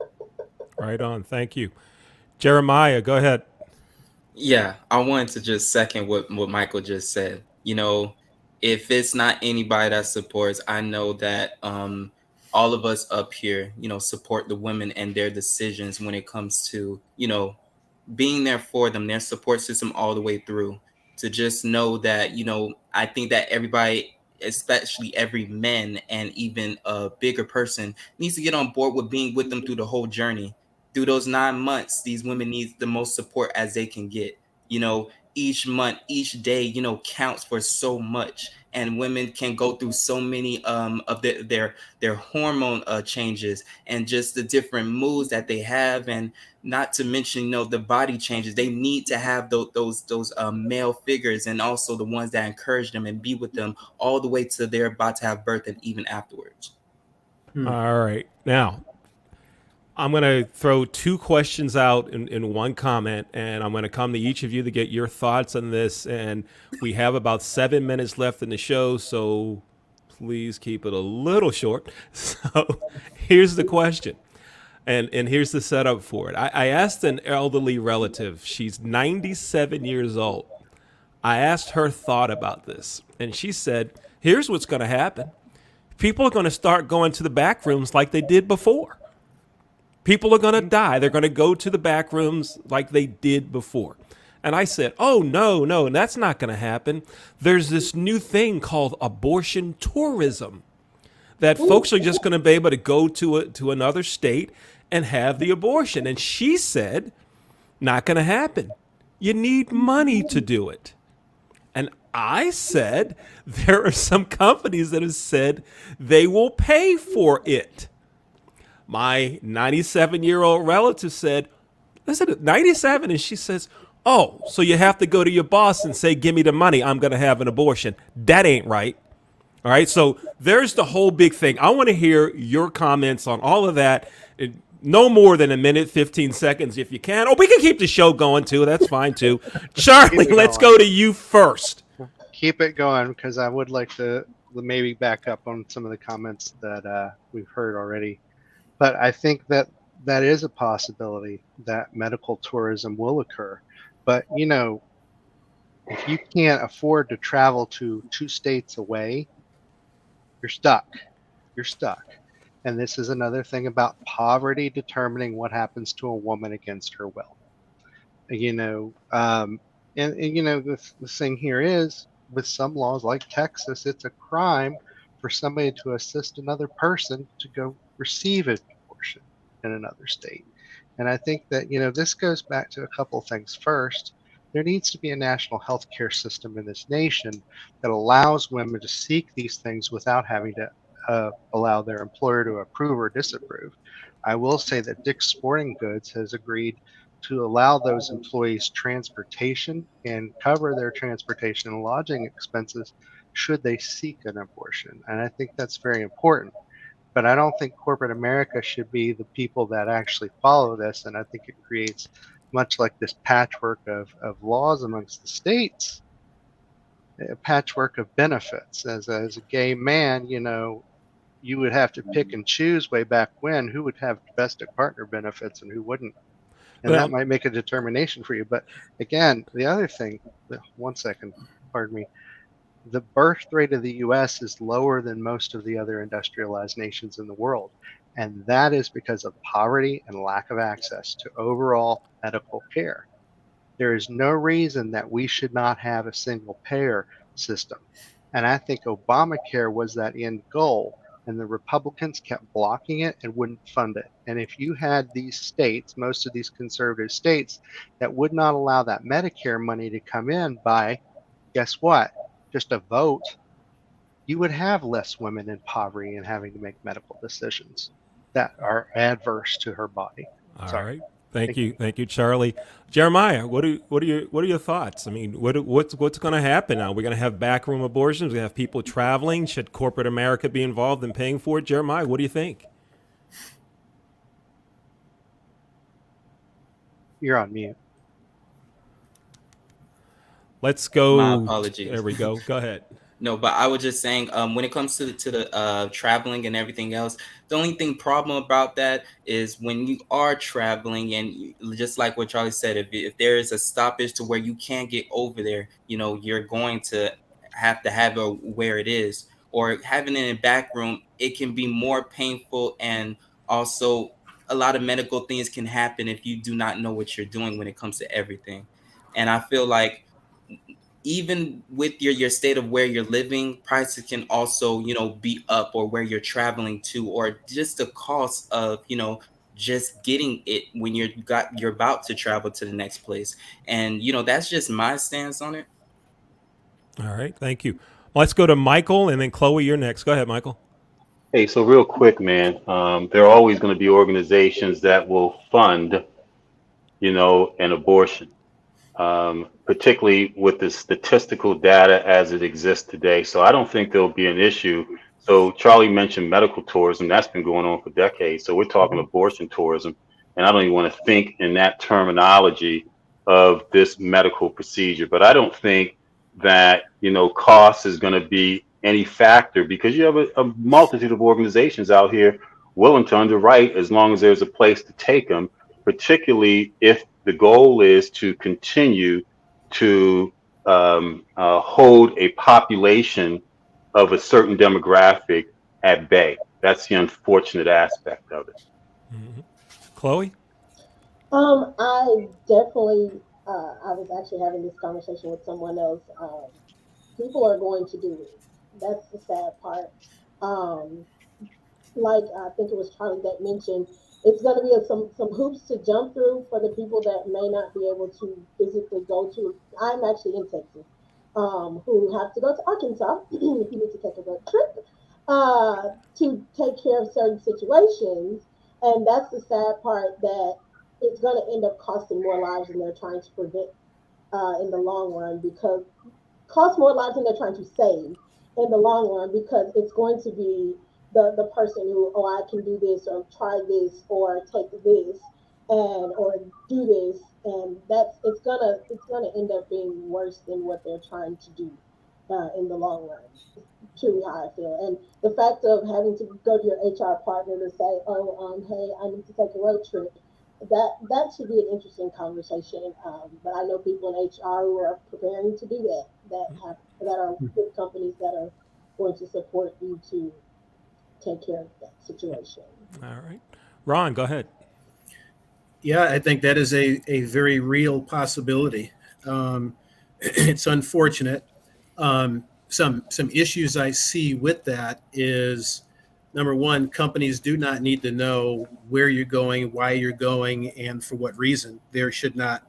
Right on. Thank you. Jeremiah, go ahead. Yeah, I wanted to just second what Michael just said. You know, if it's not anybody that supports, I know that all of us up here, you know, support the women and their decisions when it comes to, you know, being there for them, their support system all the way through. To just know that, you know, I think that everybody, especially every man and even a bigger person, needs to get on board with being with them through the whole journey. Through those 9 months, these women need the most support as they can get. You know, each month, each day, you know, counts for so much. And women can go through so many of their hormone changes and just the different moods that they have, and not to mention, you know, the body changes. They need to have those male figures, and also the ones that encourage them and be with them all the way to they're about to have birth and even afterwards. All right. Now, I'm going to throw two questions out in one comment, and I'm going to come to each of you to get your thoughts on this. And we have about 7 minutes left in the show, so please keep it a little short. So here's the question, and here's the setup for it. I asked an elderly relative. She's 97 years old. I asked her thought about this, and she said, here's what's going to happen. People are going to start going to the back rooms like they did before. People are going to die. They're going to go to the back rooms like they did before. And I said, oh, no, that's not going to happen. There's this new thing called abortion tourism, that folks are just going to be able to go to another state and have the abortion. And she said, not going to happen. You need money to do it. And I said, there are some companies that have said they will pay for it. My 97-year-old relative said, listen, 97, and she says, oh, so you have to go to your boss and say, give me the money, I'm going to have an abortion. That ain't right. All right, so there's the whole big thing. I want to hear your comments on all of that. No more than a minute, 15 seconds if you can. Or we can keep the show going, too. That's fine, too. Charlie, let's go to you first. Keep it going, because I would like to maybe back up on some of the comments that we've heard already. But I think that is a possibility that medical tourism will occur. But, you know, if you can't afford to travel to 2 states away, you're stuck. You're stuck. And this is another thing about poverty determining what happens to a woman against her will. You know, and you know, the thing here is, with some laws like Texas, it's a crime for somebody to assist another person to go receive an abortion in another state. And I think that, you know, this goes back to a couple of things. First, there needs to be a national health care system in this nation that allows women to seek these things without having to allow their employer to approve or disapprove. I will say that Dick's Sporting Goods has agreed to allow those employees transportation and cover their transportation and lodging expenses should they seek an abortion. And I think that's very important. But I don't think corporate America should be the people that actually follow this. And I think it creates much like this patchwork of laws amongst the states, a patchwork of benefits. As a gay man, you would have to pick and choose way back when who would have domestic partner benefits and who wouldn't. And that Well, might make a determination for you. But again, the other thing, 1 second, pardon me, the birth rate of the US is lower than most of the other industrialized nations in the world. And that is because of poverty and lack of access to overall medical care. There is no reason that we should not have a single payer system. And I think Obamacare was that end goal. And the Republicans kept blocking it and wouldn't fund it. And if you had these states, most of these conservative states, that would not allow that Medicare money to come in by, guess what? Just a vote, you would have less women in poverty and having to make medical decisions that are adverse to her body. all Sorry. right. Thank you, Charlie. Jeremiah, what are your thoughts? I mean, what's going to happen now? We're going to have backroom abortions. We have people traveling. Should corporate America be involved in paying for it? Jeremiah, what do you think? You're on mute. Let's go. My apologies. There we go. Go ahead. No, but I was just saying, when it comes to the traveling and everything else, the only problem about that is when you are traveling, and just like what Charlie said, if there is a stoppage to where you can't get over there, you're going to have it where it is, or having it in a back room, it can be more painful, and also a lot of medical things can happen if you do not know what you're doing when it comes to everything. And I feel like even with your state of where you're living, prices can also, be up, or where you're traveling to, or just the cost of, just getting it when you're about to travel to the next place. And, that's just my stance on it. All right. Thank you. Let's go to Michael, and then Chloe, you're next. Go ahead, Michael. Hey, so real quick, man, there are always going to be organizations that will fund, an abortion. Particularly with the statistical data as it exists today. So I don't think there'll be an issue. So Charlie mentioned medical tourism. That's been going on for decades. So we're talking abortion tourism. And I don't even want to think in that terminology of this medical procedure. But I don't think that, cost is going to be any factor, because you have a multitude of organizations out here willing to underwrite as long as there's a place to take them, particularly if the goal is to continue to hold a population of a certain demographic at bay. That's the unfortunate aspect of it. Mm-hmm. Chloe? I definitely, I was actually having this conversation with someone else. People are going to do it. That's the sad part. Like I think it was Charlie that mentioned, it's going to be some hoops to jump through for the people that may not be able to physically go to. I'm actually in Texas, who have to go to Arkansas if you need to take a road trip to take care of certain situations. And that's the sad part, that it's going to end up costing more lives than they're trying to prevent in the long run, because cost more lives than they're trying to save in the long run, because it's going to be the person who, I can do this, or try this, or take this, and or do this, and it's gonna end up being worse than what they're trying to do in the long run. Truly how I feel. And the fact of having to go to your HR partner to say, hey, I need to take a road trip, that should be an interesting conversation. But I know people in HR who are preparing to do that are good companies that are going to support you to take care of that situation. All right. Ron, go ahead. Yeah, I think that is a very real possibility. It's unfortunate. Some issues I see with that is, number one, companies do not need to know where you're going, why you're going, and for what reason. There should not,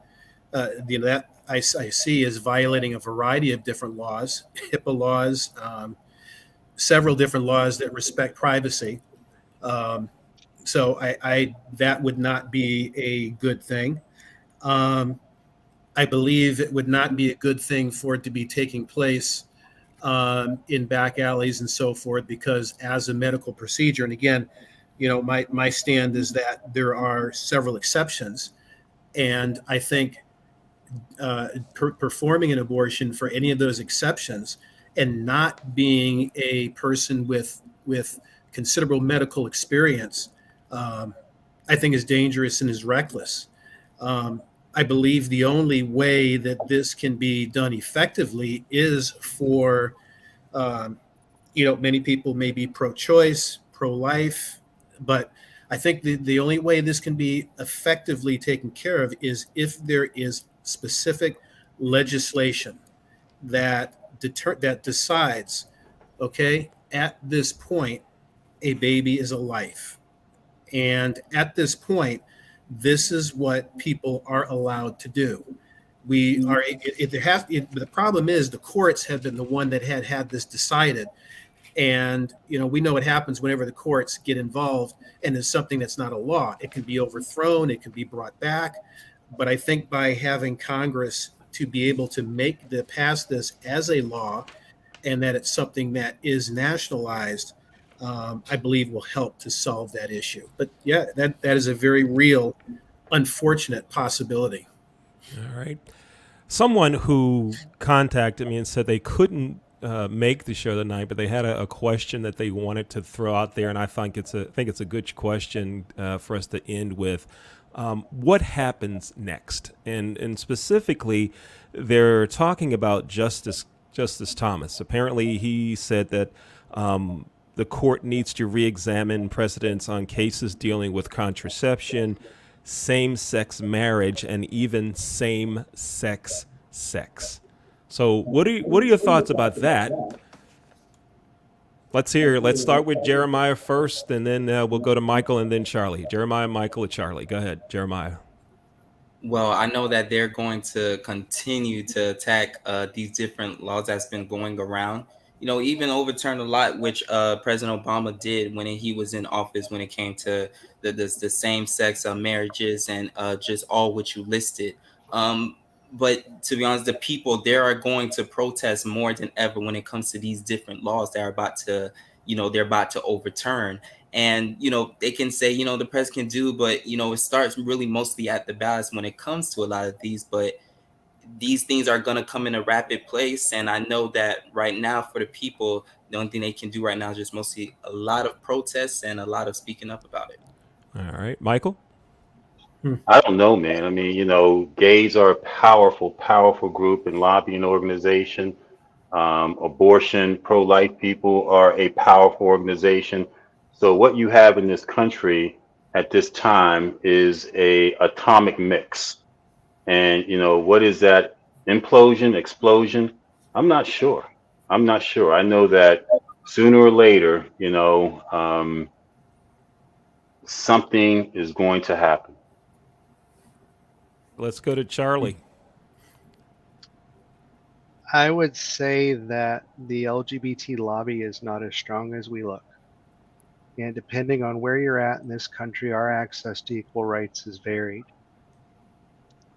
that I see as violating a variety of different laws, HIPAA laws, several different laws that respect privacy. So I that would not be a good thing. I believe it would not be a good thing for it to be taking place in back alleys and so forth, because as a medical procedure, and again, my stand is that there are several exceptions. And I think performing an abortion for any of those exceptions and not being a person with considerable medical experience, I think is dangerous and is reckless. I believe the only way that this can be done effectively is for, many people may be pro-choice, pro-life, but I think the only way this can be effectively taken care of is if there is specific legislation that decides, okay, at this point, a baby is a life. And at this point, this is what people are allowed to do. We are. The problem is the courts have been the one that had this decided, and we know what happens whenever the courts get involved and there's something that's not a law. It can be overthrown. It can be brought back. But I think by having Congress to be able to pass this as a law, and that it's something that is nationalized, I believe will help to solve that issue. But yeah, that is a very real, unfortunate possibility. All right. Someone who contacted me and said they couldn't make the show tonight, but they had a question that they wanted to throw out there, and I think it's a good question for us to end with. What happens next? And specifically, they're talking about Justice Thomas. Apparently, he said that the court needs to re-examine precedents on cases dealing with contraception, same-sex marriage, and even same-sex sex. So what are your thoughts about that? Let's start with Jeremiah first, and then we'll go to Michael and then Charlie. Jeremiah, Michael, or Charlie. Go ahead, Jeremiah. Well, I know that they're going to continue to attack these different laws that's been going around. Even overturn a lot, which President Obama did when he was in office, when it came to the same-sex marriages and just all what you listed. But to be honest, the people there are going to protest more than ever when it comes to these different laws that are about to, they're about to overturn. And, they can say, the press can do, but, it starts really mostly at the ballots when it comes to a lot of these. But these things are going to come in a rapid place. And I know that right now for the people, the only thing they can do right now is just mostly a lot of protests and a lot of speaking up about it. All right, Michael? I don't know, man. I mean, gays are a powerful, powerful group and lobbying organization. Abortion, pro-life people are a powerful organization. So what you have in this country at this time is a atomic mix. And, what is that implosion, explosion? I'm not sure. I know that sooner or later, something is going to happen. Let's go to Charlie. I would say that the LGBT lobby is not as strong as we look. And depending on where you're at in this country, our access to equal rights is varied.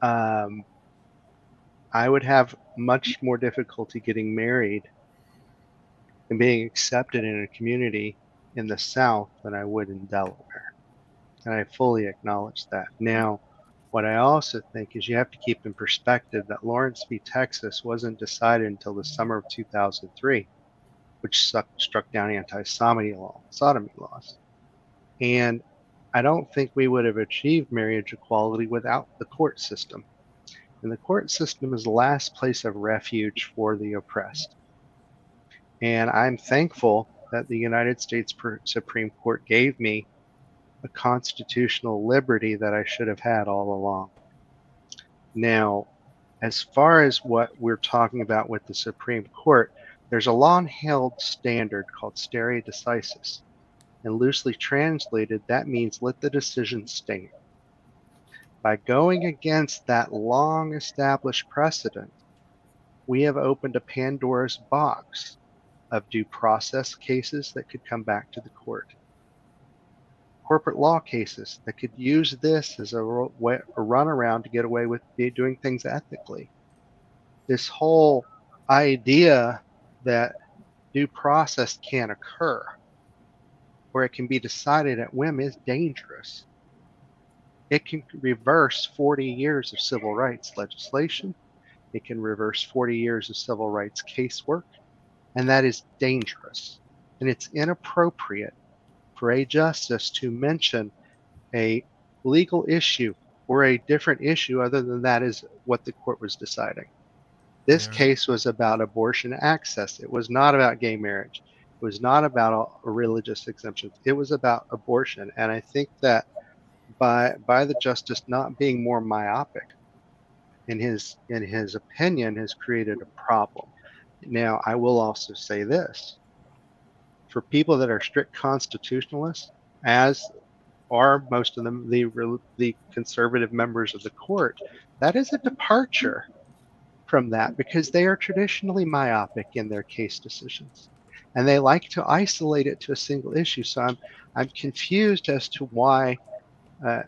I would have much more difficulty getting married and being accepted in a community in the South than I would in Delaware. And I fully acknowledge that. Now, what I also think is you have to keep in perspective that Lawrence v. Texas wasn't decided until the summer of 2003, which struck down anti-sodomy laws. And I don't think we would have achieved marriage equality without the court system. And the court system is the last place of refuge for the oppressed. And I'm thankful that the United States Supreme Court gave me a constitutional liberty that I should have had all along. Now, as far as what we're talking about with the Supreme Court, there's a long-held standard called stare decisis. And loosely translated, that means let the decision stand. By going against that long-established precedent, we have opened a Pandora's box of due process cases that could come back to the court. Corporate law cases that could use this as a runaround to get away with doing things ethically. This whole idea that due process can occur, or it can be decided at whim, is dangerous. It can reverse 40 years of civil rights legislation. It can reverse 40 years of civil rights casework, and that is dangerous. And it's inappropriate for a justice to mention a legal issue or a different issue other than that is what the court was deciding. This Yeah. case was about abortion access. It was not about gay marriage. It was not about religious exemptions. It was about abortion. And I think that by the justice not being more myopic in his opinion has created a problem. Now, I will also say this. For people that are strict constitutionalists, as are most of them the conservative members of the court, that is a departure from that because they are traditionally myopic in their case decisions, and they like to isolate it to a single issue. So I'm confused as to why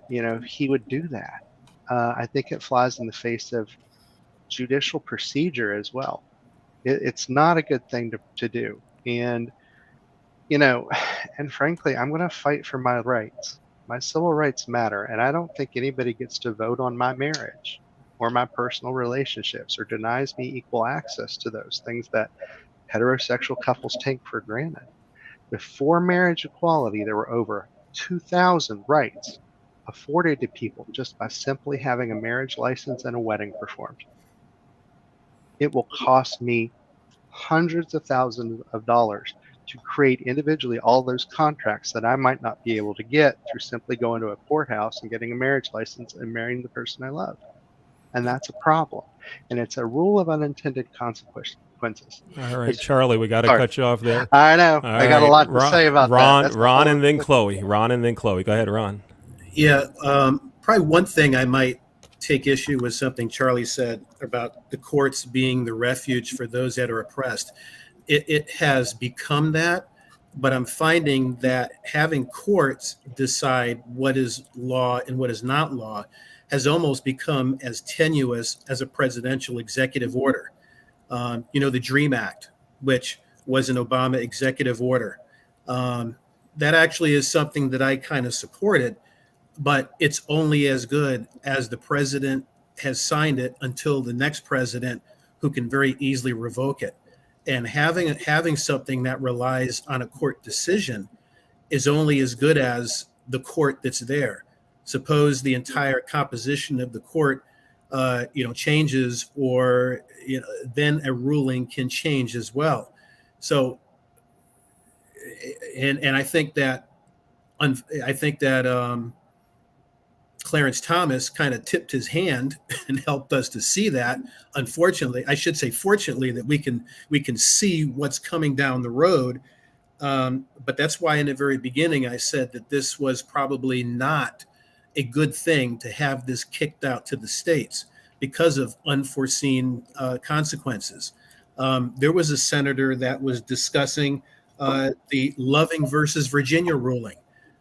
he would do that. I think it flies in the face of judicial procedure as well. It's not a good thing to do, and and frankly, I'm going to fight for my rights. My civil rights matter, and I don't think anybody gets to vote on my marriage or my personal relationships or denies me equal access to those things that heterosexual couples take for granted. Before marriage equality, there were over 2,000 rights afforded to people just by simply having a marriage license and a wedding performed. It will cost me hundreds of thousands of dollars to create individually all those contracts that I might not be able to get through simply going to a courthouse and getting a marriage license and marrying the person I love. And that's a problem. And it's a rule of unintended consequences. All right, Charlie, we got to Sorry. cut you off there. I know. All I got a right, lot to say about Ron, that. That's Ron, and then Chloe. Ron, and then Chloe. Go ahead, Ron. Yeah, probably one thing I might take issue with something Charlie said about the courts being the refuge for those that are oppressed. It has become that, but I'm finding that having courts decide what is law and what is not law has almost become as tenuous as a presidential executive order. The DREAM Act, which was an Obama executive order. That actually is something that I kind of supported, but it's only as good as the president has signed it until the next president who can very easily revoke it. And having something that relies on a court decision is only as good as the court that's there. Suppose the entire composition of the court, changes, or then a ruling can change as well. So, and I think that Clarence Thomas kind of tipped his hand and helped us to see that. Unfortunately, I should say fortunately, that we can see what's coming down the road. But that's why in the very beginning I said that this was probably not a good thing to have this kicked out to the states because of unforeseen consequences. There was a senator that was discussing the Loving versus Virginia ruling,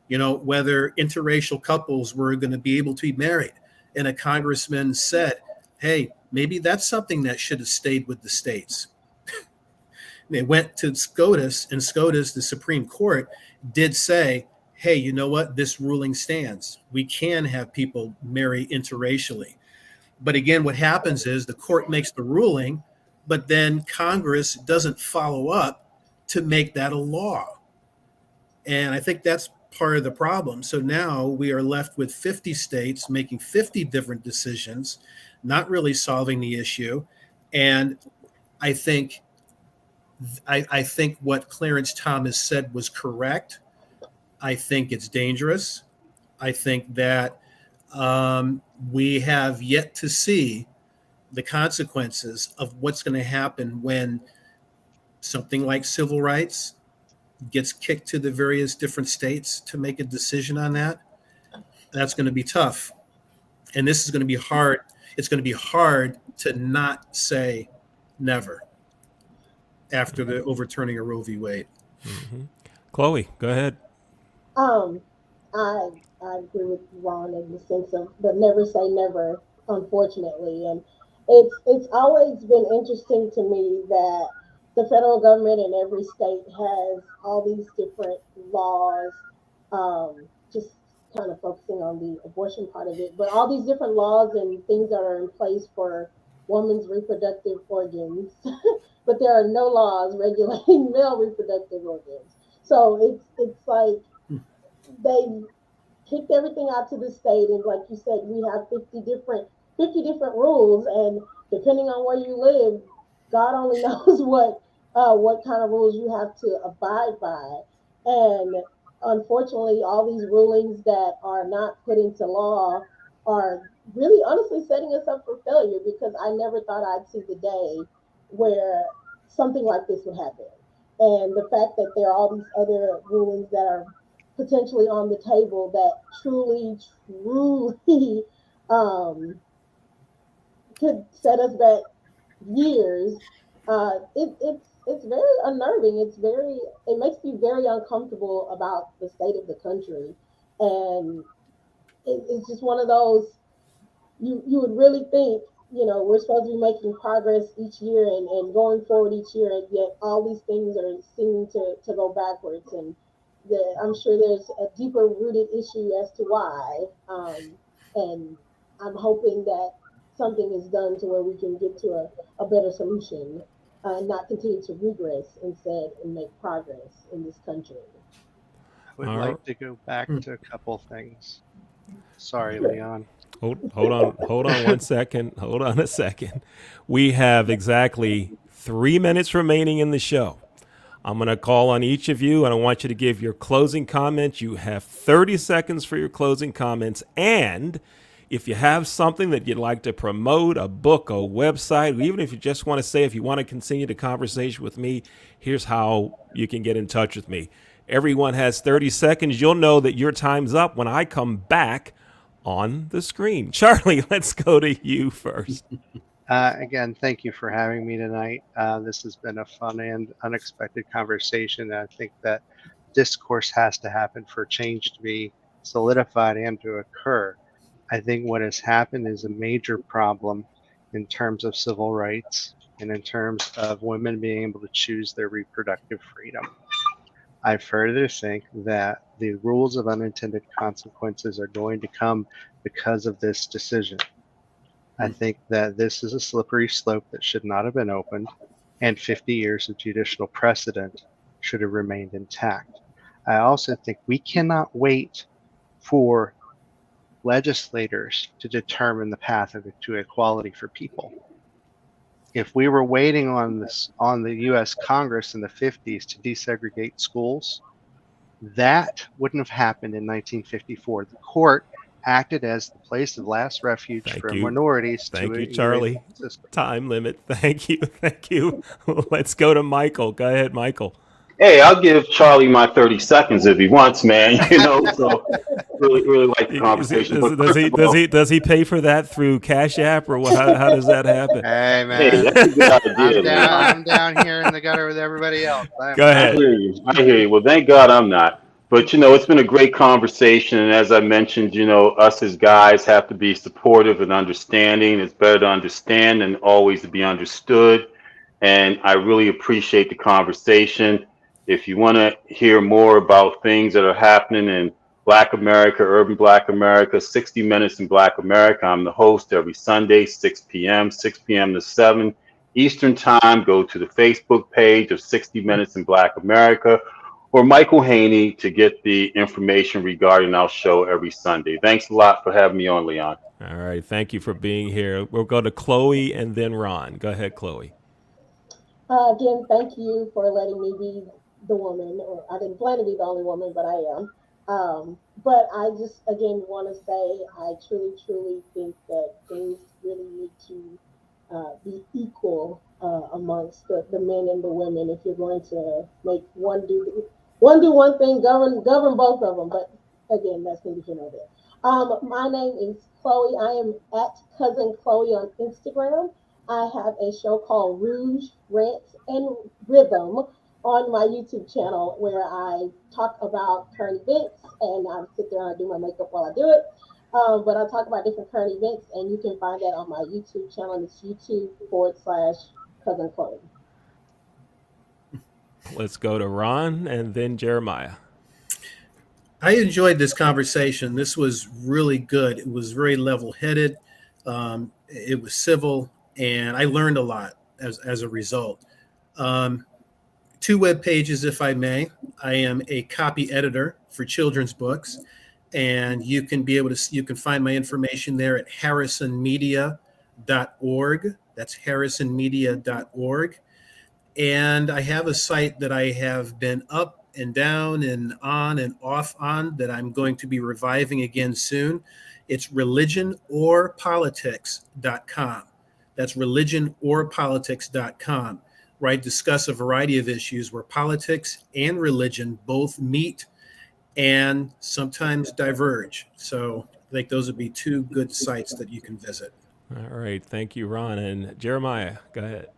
whether interracial couples were going to be able to be married. And a congressman said, hey, maybe that's something that should have stayed with the states. They went to SCOTUS, and SCOTUS, the Supreme Court, did say, hey, you know what? This ruling stands. We can have people marry interracially. But again, what happens is the court makes the ruling, but then Congress doesn't follow up to make that a law. And I think that's part of the problem. So now we are left with 50 states making 50 different decisions, not really solving the issue. And I think what Clarence Thomas said was correct. I think it's dangerous. I think that we have yet to see the consequences of what's going to happen when something like civil rights gets kicked to the various different states to make a decision on that. That's going to be tough. And this is going to be hard. It's going to be hard to not say never after the overturning of Roe v. Wade. Mm-hmm. Chloe, go ahead. I agree with Ron in the sense of, but never say never, unfortunately. And it's always been interesting to me that the federal government in every state has all these different laws, just kind of focusing on the abortion part of it, but all these different laws and things that are in place for women's reproductive organs, but there are no laws regulating male reproductive organs. So it's like they kicked everything out to the state, and like you said, we have 50 different rules, and depending on where you live, God only knows what kind of rules you have to abide by. And unfortunately, all these rulings that are not put into law are really honestly setting us up for failure, because I never thought I'd see the day where something like this would happen. And the fact that there are all these other rulings that are potentially on the table that truly um, could set us back years. It's very unnerving. It makes you very uncomfortable about the state of the country, and it's just one of those. You would really think, we're supposed to be making progress each year and going forward each year, and yet all these things are seeming to go backwards. And I'm sure there's a deeper rooted issue as to why. And I'm hoping that something is done to where we can get to a better solution, not continue to regress instead and make progress in this country. I would All like right. to go back to a couple things. Sorry, Leon. Hold on 1 second. Hold on a second. We have exactly 3 minutes remaining in the show. I'm going to call on each of you, and I want you to give your closing comments. You have 30 seconds for your closing comments. And if you have something that you'd like to promote, a book, a website, even if you just want to say, if you want to continue the conversation with me, here's how you can get in touch with me. Everyone has 30 seconds. You'll know that your time's up when I come back on the screen. Charlie, let's go to you first. Again, thank you for having me tonight. This has been a fun and unexpected conversation. I think that discourse has to happen for change to be solidified and to occur. I think what has happened is a major problem in terms of civil rights and in terms of women being able to choose their reproductive freedom. I further think that the rules of unintended consequences are going to come because of this decision. I think that this is a slippery slope that should not have been opened, and 50 years of judicial precedent should have remained intact. I also think we cannot wait for legislators to determine the path to equality for people. If we were waiting on the U.S. Congress in the 50s to desegregate schools, that wouldn't have happened in 1954. The court acted as the place of last refuge Thank for you. minorities. Thank to you, Charlie. system. Time limit. Thank you. Thank you. Let's go to Michael. Go ahead, Michael. Hey, I'll give Charlie my 30 seconds if he wants, man. So really like the conversation. But first of all, Does he pay for that through Cash App, or what? How does that happen? Hey hey, man, that's a good idea, I'm down here in the gutter with everybody else. Go I ahead. hear you. I hear you. Well, thank God I'm not. But it's been a great conversation, and as I mentioned, us as guys have to be supportive and understanding. It's better to understand than always to be understood. And I really appreciate the conversation. If you want to hear more about things that are happening in Black America, urban Black America, 60 Minutes in Black America, I'm the host every Sunday, 6 p.m. to 7 Eastern Time. Go to the Facebook page of 60 Minutes in Black America or Michael Haney to get the information regarding our show every Sunday. Thanks a lot for having me on, Leon. All right. Thank you for being here. We'll go to Chloe and then Ron. Go ahead, Chloe. Again, thank you for letting me be the woman. Or I didn't plan to be the only woman, but I am. But I just, again, want to say I truly think that things really need to be equal amongst the men and the women. If you're going to make one do one thing, govern both of them. But again, that's neither here nor there. My name is Chloe. I am at Cousin Chloe on Instagram. I have a show called Rouge, Rants, and Rhythm on my YouTube channel where I talk about current events, and I sit there and I do my makeup while I do it. But I talk about different current events, and you can find that on my YouTube channel. And it's YouTube.com/Cousin Chloe. Let's go to Ron and then Jeremiah. I enjoyed this conversation. This was really good. It was very level-headed. It was civil, and I learned a lot as a result. Um, Two web pages, if I may. I am a copy editor for children's books, and you can find my information there at harrisonmedia.org. That's harrisonmedia.org. And I have a site that I have been up and down and on and off on that I'm going to be reviving again soon. It's religionorpolitics.com. That's religionorpolitics.com, where I discuss a variety of issues where politics and religion both meet and sometimes diverge. So I think those would be two good sites that you can visit. All right. Thank you, Ron. And Jeremiah, go ahead.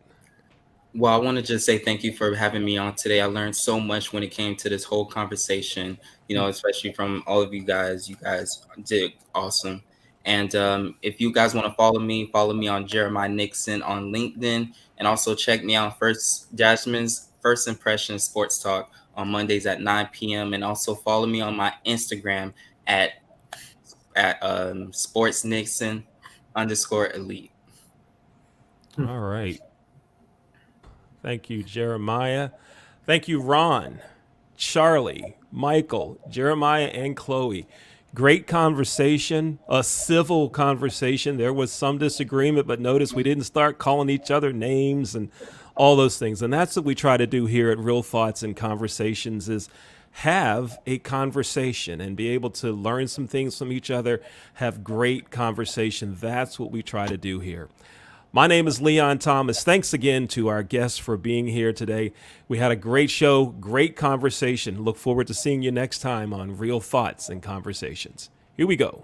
Well, I want to just say thank you for having me on today. I learned so much when it came to this whole conversation, especially from all of you guys. You guys did awesome. And if you guys want to follow me on Jeremiah Nixon on LinkedIn, and also check me out Jasmine's First Impression Sports Talk on Mondays at 9 p.m. And also follow me on my Instagram at sportsnixon_elite. All right. Thank you, Jeremiah. Thank you, Ron, Charlie, Michael, Jeremiah, and Chloe. Great conversation, a civil conversation. There was some disagreement, but notice we didn't start calling each other names and all those things. And that's what we try to do here at Real Thoughts and Conversations, is have a conversation and be able to learn some things from each other, have great conversation. That's what we try to do here. My name is Leon Thomas. Thanks again to our guests for being here today. We had a great show, great conversation. Look forward to seeing you next time on Real Thoughts and Conversations. Here we go.